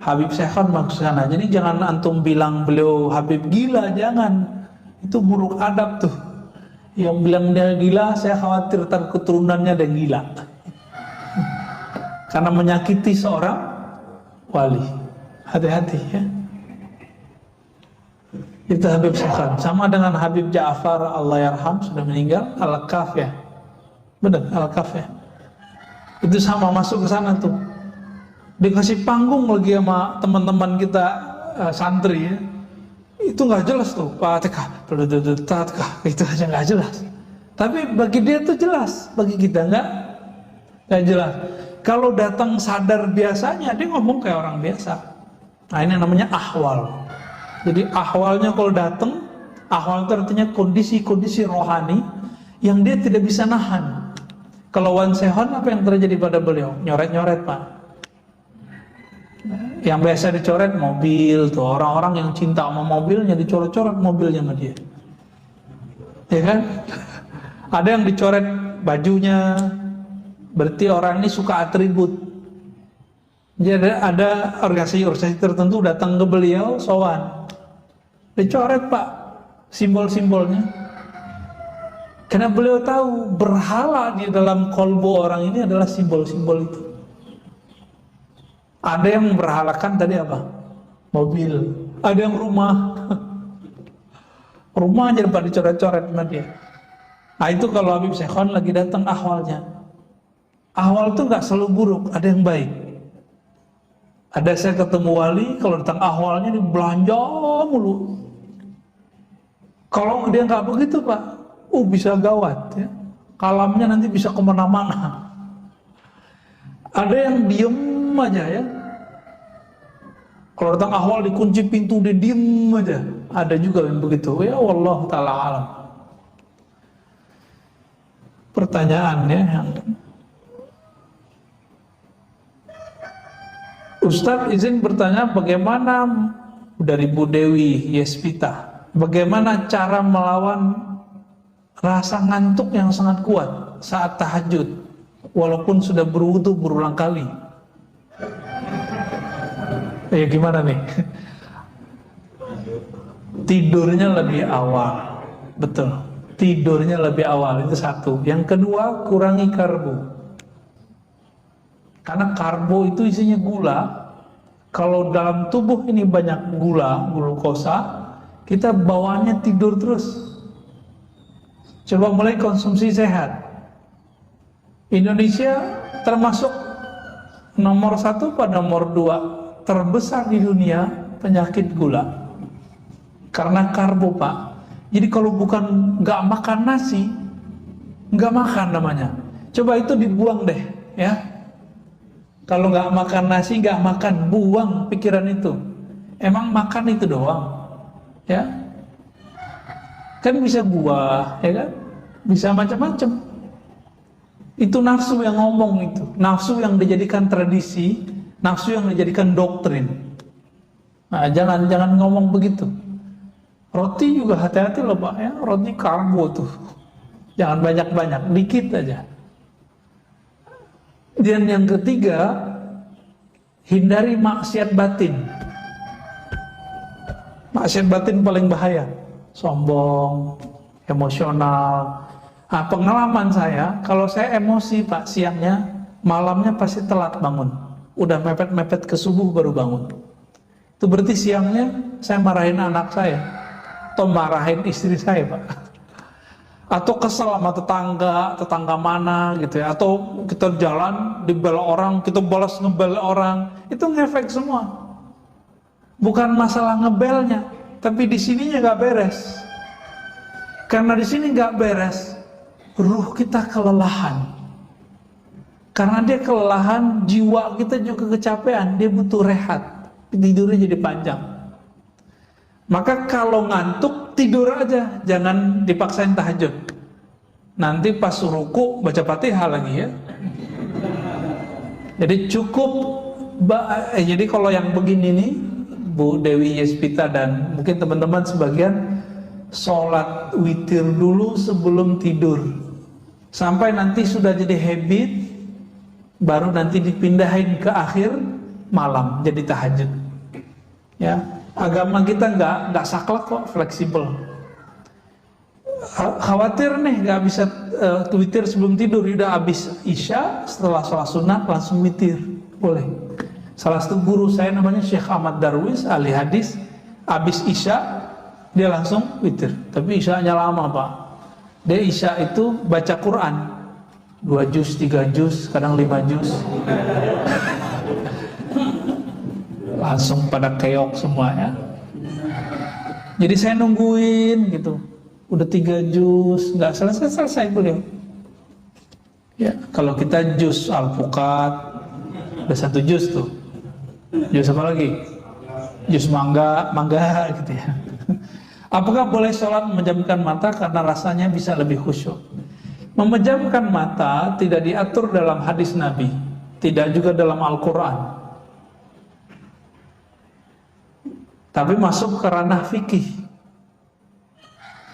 Habib Syekhon maksud sana. Jadi jangan antum bilang beliau Habib gila, jangan. Itu buruk adab tuh. Yang bilang dia gila, saya khawatir ntar keturunannya ada gila. Karena menyakiti seorang wali. Hati-hati ya. Itu Habib Syekhon. Sama dengan Habib Ja'far Allah yarham, sudah meninggal, Al-Kaf ya. Benar, Al-Kaf ya. Itu sama, masuk ke sana tuh. Dikasih panggung lagi sama teman-teman kita santri ya. Itu nggak jelas tuh, Fatihah, itu aja nggak jelas. Tapi bagi dia tuh jelas, bagi kita nggak jelas. Kalau datang sadar biasanya dia ngomong kayak orang biasa. Nah ini namanya ahwal. Jadi ahwalnya kalau datang, ahwal itu artinya kondisi-kondisi rohani yang dia tidak bisa nahan. Kalau Wan Sehon apa yang terjadi pada beliau? Nyoret-nyoret Pak. Yang biasa dicoret mobil tuh, orang-orang yang cinta sama mobilnya dicoret-coret mobilnya sama dia, ya kan? Ada yang dicoret bajunya, berarti orang ini suka atribut. Jadi ada organisasi tertentu datang ke beliau, sowan, dicoret Pak simbol-simbolnya, karena beliau tahu berhala di dalam kolbu orang ini adalah simbol-simbol itu. Ada yang berhalakan tadi apa? Mobil. Ada yang rumah. Rumahnya dapat dicoret-coret sama dia. Nah itu kalau Habib Syekhon lagi datang ahwalnya. Ahwal itu nggak selalu buruk, ada yang baik. Ada saya ketemu wali, kalau datang ahwalnya di belanja mulu. Kalau dia nggak begitu Pak, bisa gawat ya. Kalamnya nanti bisa kemana-mana. Ada yang diem aja ya. Kalau datang ahwal dikunci pintu dia diem aja. Ada juga yang begitu. Ya wallahu ta'ala alam. Pertanyaan ya yang Ustadz izin bertanya bagaimana dari Bu Dewi Yespita, bagaimana cara melawan rasa ngantuk yang sangat kuat saat tahajud walaupun sudah berwudu berulang kali? Ya gimana nih? Tidurnya lebih awal. Betul. Tidurnya lebih awal itu satu. Yang kedua, kurangi karbo. Karena karbo itu isinya gula. Kalau dalam tubuh ini banyak glukosa, kita bawaannya tidur terus. Coba mulai konsumsi sehat. Indonesia termasuk nomor 1 pada nomor 2 terbesar di dunia penyakit gula. Karena karbo, Pak. Jadi kalau bukan nggak makan nasi, nggak makan namanya. Coba itu dibuang deh, ya. Kalau nggak makan nasi, nggak makan, buang pikiran itu. Emang makan itu doang, ya? Kan bisa buah, ya kan? Bisa macam-macam. Itu nafsu yang ngomong itu, nafsu yang dijadikan tradisi, nafsu yang dijadikan doktrin. Nah, jangan ngomong begitu. Roti juga hati-hati loh, Pak, ya. Roti karbo tuh. Jangan banyak-banyak, dikit aja. Dan yang ketiga, hindari maksiat batin. Maksiat batin paling bahaya. Sombong, emosional. Nah, pengalaman saya, kalau saya emosi, Pak, siangnya, malamnya pasti telat bangun. Udah mepet-mepet ke subuh baru bangun. Itu berarti siangnya saya marahin anak saya, atau marahin istri saya, Pak. Atau kesel sama tetangga mana gitu ya, atau kita jalan dibela orang, kita balas ngebel orang, itu ngefek semua. Bukan masalah ngebelnya, tapi di sininya nggak beres. Karena di sini nggak beres, ruh kita kelelahan. Karena dia kelelahan, jiwa kita juga kecapean, dia butuh rehat, tidurnya jadi panjang. Maka kalau ngantuk, tidur aja, jangan dipaksain tahajud. Nanti pas ruku baca Fatihah lagi, ya. Jadi cukup, jadi kalau yang begini nih, Bu Dewi Yespita dan mungkin teman-teman sebagian, sholat witir dulu sebelum tidur. Sampai nanti sudah jadi habit, baru nanti dipindahin ke akhir malam, jadi tahajud. Ya. Agama kita nggak saklek kok, fleksibel. Khawatir nih nggak bisa witir sebelum tidur, udah habis isya, setelah sholat sunat langsung witir, boleh. Salah satu guru saya namanya Syekh Ahmad Darwis, ahli hadis, habis isya dia langsung witir. Tapi isyanya lama, Pak. Dia isya itu baca Quran 2 juz, 3 juz, kadang 5 juz. Langsung pada keok semua, ya. Jadi saya nungguin gitu, udah 3 juz, nggak selesai beliau. Ya, kalau kita juz alpukat udah 1 juz tuh, juz apa lagi? Juz mangga gitu ya. Apakah boleh sholat memejamkan mata karena rasanya bisa lebih khusyuk? Memejamkan mata tidak diatur dalam hadis Nabi, tidak juga dalam Al-Quran. Tapi masuk ke ranah fikih.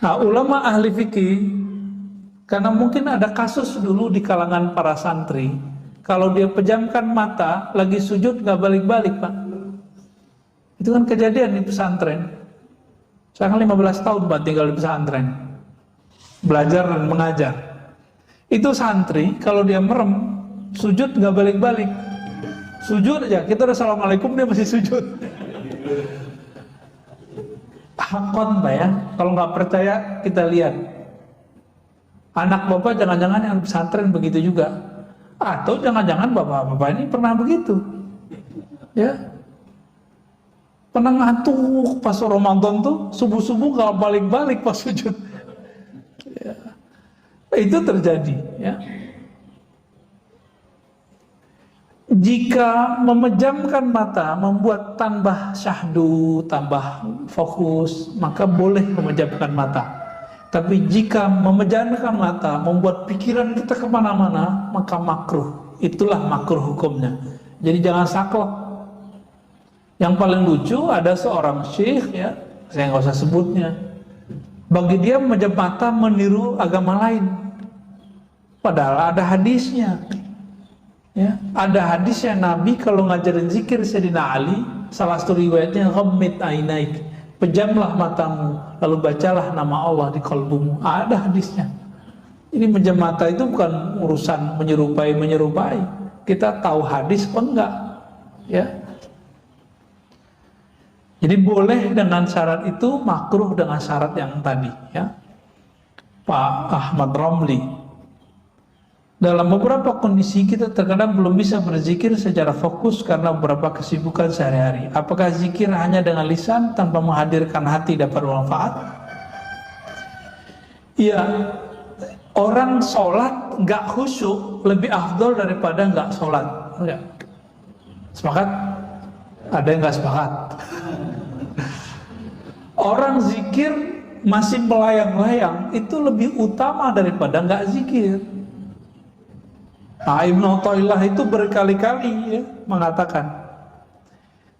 Nah, ulama ahli fikih, karena mungkin ada kasus dulu di kalangan para santri, kalau dia pejamkan mata, lagi sujud gak balik-balik, Pak. Itu kan kejadian di pesantren. Saya kan 15 tahun, Pak, tinggal di pesantren, belajar dan mengajar. Itu santri, kalau dia merem, sujud gak balik-balik. Sujud aja, kita udah assalamualaikum, dia masih sujud. Hakon, Pak, ya. Kalau nggak percaya kita lihat. Anak bapak jangan-jangan yang pesantren begitu juga. Atau jangan-jangan bapak-bapak ini pernah begitu. Ya. Pernah ngantuk pas Ramadan tuh, subuh-subuh nggak balik-balik pas sujud. Ya. Itu terjadi, ya. Jika memejamkan mata membuat tambah syahdu, tambah fokus, maka boleh memejamkan mata. Tapi jika memejamkan mata membuat pikiran kita kemana-mana, maka makruh. Itulah makruh hukumnya. Jadi jangan saklek. Yang paling lucu ada seorang syekh, ya, saya nggak usah sebutnya. Bagi dia memejam mata meniru agama lain. Padahal ada hadisnya. Ya, ada hadisnya Nabi kalau ngajarin zikir Sayyidina Ali, salah satu riwayatnya ghammid ainaik, pejamlah matamu lalu bacalah nama Allah di kalbumu. Ada hadisnya. Ini pejam mata itu bukan urusan menyerupai. Kita tahu hadis apa enggak, ya. Jadi boleh dengan syarat itu, makruh dengan syarat yang tadi, ya. Pak Ahmad Romli. Dalam beberapa kondisi kita terkadang belum bisa berzikir secara fokus karena beberapa kesibukan sehari-hari. Apakah zikir hanya dengan lisan tanpa menghadirkan hati dapat bermanfaat? Iya, orang sholat nggak khusyuk lebih afdol daripada nggak sholat. Enggak. Sepakat? Ada yang nggak sepakat? Orang zikir masih melayang-layang itu lebih utama daripada nggak zikir. Nah, Ibnu Athaillah itu berkali-kali ya, mengatakan,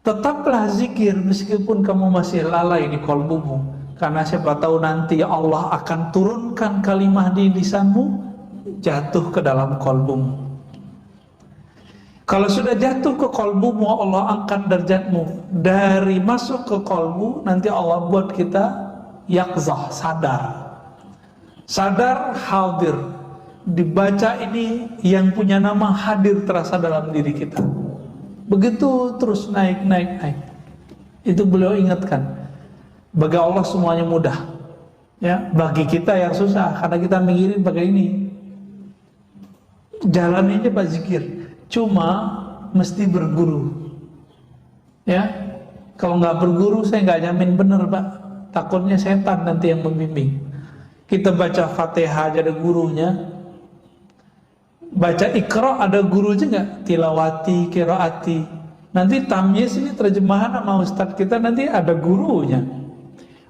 tetaplah zikir meskipun kamu masih lalai di kolbumu, karena siapa tahu nanti Allah akan turunkan kalimah di lisanmu jatuh ke dalam kolbumu. Kalau sudah jatuh ke kolbumu, Allah angkat derajatmu dari masuk ke kolbu, nanti Allah buat kita yaqzah, sadar hadir. Dibaca ini yang punya nama hadir terasa dalam diri kita. Begitu terus naik. Itu beliau ingatkan. Bagi Allah semuanya mudah. Ya, bagi kita yang susah karena kita mikirin pakai ini. Jalan aja Pak zikir. Cuma mesti berguru. Ya. Kalau nggak berguru saya nggak jamin benar Pak. Takutnya setan nanti yang membimbing. Kita baca Fatihah aja ada gurunya. Baca Iqra ada gurunya nggak? Tilawati, qiraati. Nanti tamyiz ini terjemahan sama ustadz kita nanti ada gurunya.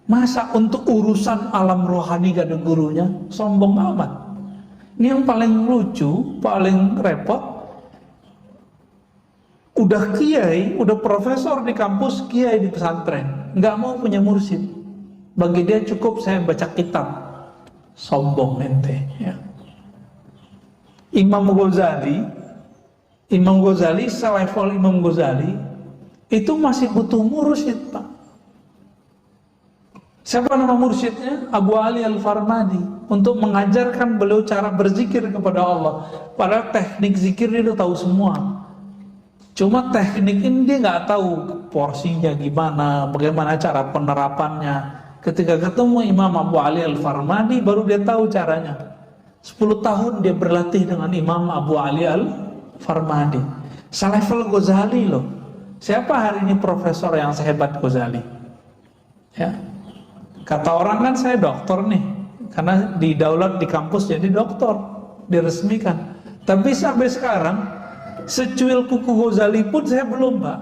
Masa untuk urusan alam rohani gak ada gurunya? Sombong amat. Ini yang paling lucu, paling repot. Udah kiai, udah profesor di kampus, kiai di pesantren, nggak mau punya mursyid. Bagi dia cukup saya baca kitab. Sombong ente. Ya. Imam Ghazali, selevel Imam Ghazali itu masih butuh mursyid Pak. Siapa nama mursyidnya? Abu Ali Al-Farmadi, untuk mengajarkan beliau cara berzikir kepada Allah. Padahal teknik zikir dia udah tahu semua. Cuma teknik ini dia nggak tahu porsinya gimana, bagaimana cara penerapannya. Ketika ketemu Imam Abu Ali Al-Farmadi baru dia tahu caranya. 10 tahun dia berlatih dengan Imam Abu Ali Al-Farmadi. Selevel Ghazali loh. Siapa hari ini profesor yang sehebat Ghazali? Ya. Kata orang kan saya doktor nih, karena didaulat di kampus jadi doktor, diresmikan. Tapi sampai sekarang secuil kuku Ghazali pun saya belum Pak.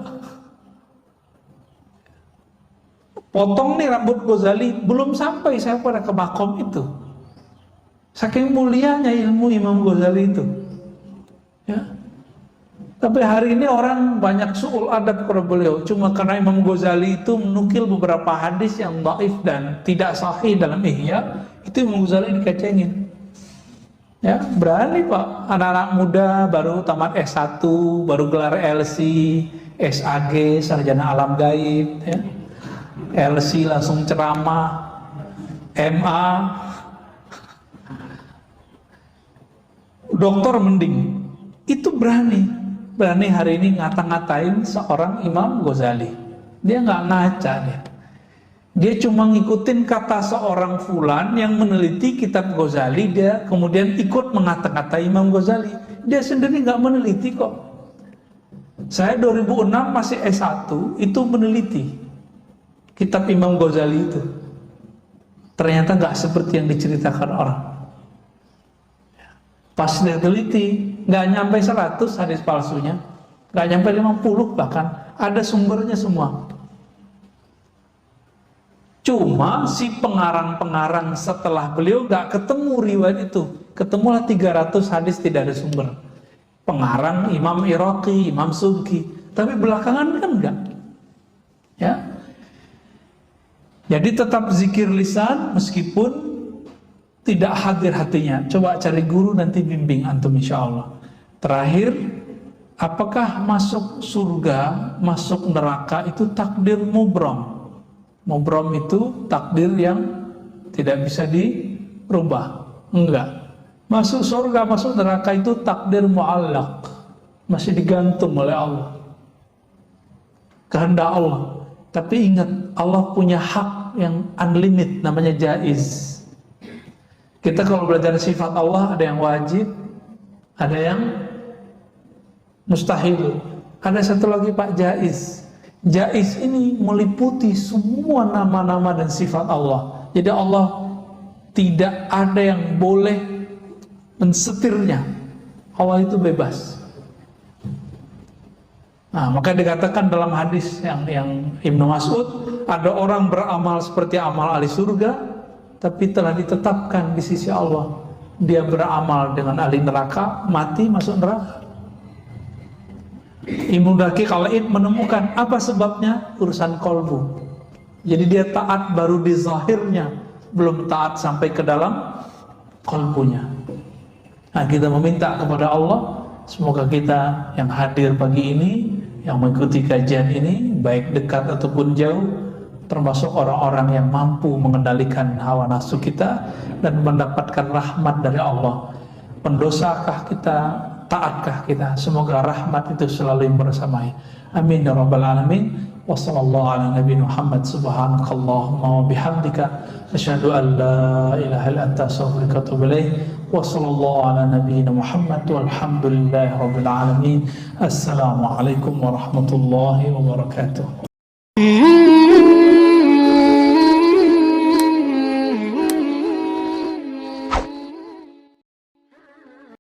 Potong nih rambut Ghazali belum sampai saya pada ke makom itu. Saking mulianya ilmu Imam Ghazali itu. Ya. Tapi hari ini orang banyak su'ul adab kepada beliau. Cuma karena Imam Ghazali itu menukil beberapa hadis yang dhaif dan tidak sahih dalam Ihya, itu Imam Ghazali dikecengin. Ya, berani Pak. Anak-anak muda baru tamat S1, baru gelar LC, SAG, sarjana alam gaib. Ya. LC langsung ceramah, MA, doktor mending. Itu berani hari ini ngata-ngatain seorang Imam Ghazali. Dia nggak ngaca dia cuma ngikutin kata seorang fulan yang meneliti kitab Ghazali, dia kemudian ikut mengata-ngatai Imam Ghazali. Dia sendiri nggak meneliti kok. Saya 2006 masih S1 itu meneliti kitab Imam Ghazali itu. Ternyata nggak seperti yang diceritakan orang. Pas dia teliti, nggak nyampe 100 hadis palsunya, nggak nyampe 50 bahkan, ada sumbernya semua. Cuma si pengarang-pengarang setelah beliau nggak ketemu riwayat itu, ketemulah 300 hadis tidak ada sumber. Pengarang Imam Iraqi, Imam Subki, tapi belakangan kan enggak. Ya. Jadi tetap zikir lisan meskipun tidak hadir hatinya. Coba cari guru nanti bimbing antum insya Allah. Terakhir, apakah masuk surga, masuk neraka itu takdir mubrom? Mubrom itu takdir yang tidak bisa dirubah. Enggak. Masuk surga, masuk neraka itu takdir mu'allaq, masih digantung oleh Allah. Kehendak Allah. Tapi ingat, Allah punya hak yang unlimited, namanya jaiz. Kita kalau belajar sifat Allah, ada yang wajib, ada yang mustahil. Ada satu lagi Pak, jaiz. Jaiz ini meliputi semua nama-nama dan sifat Allah. Jadi Allah tidak ada yang boleh mensetirnya. Allah itu bebas. Nah, maka dikatakan dalam hadis yang Ibnu Mas'ud, ada orang beramal seperti amal ahli surga, tapi telah ditetapkan di sisi Allah dia beramal dengan ahli neraka, mati masuk neraka. Ibnu Daqiq al-Id menemukan apa sebabnya, urusan kolbu. Jadi dia taat baru di zahirnya, belum taat sampai ke dalam kolbunya. Nah, kita meminta kepada Allah, semoga kita yang hadir pagi ini, yang mengikuti kajian ini, baik dekat ataupun jauh, termasuk orang-orang yang mampu mengendalikan hawa nafsu kita dan mendapatkan rahmat dari Allah. Pendosakah kita, taatkah kita? Semoga rahmat itu selalu bersamai. Amin ya rabbal alamin. Wa sallallahu ala nabiyina Muhammad, subhanakallahumma wa bihamdika asyhadu an la ilaha illa anta astaghfiruka wa atubu ilaik. Wa sallallahu ala nabiyina Muhammad walhamdulillahi rabbil alamin. Assalamualaikum warahmatullahi wabarakatuh.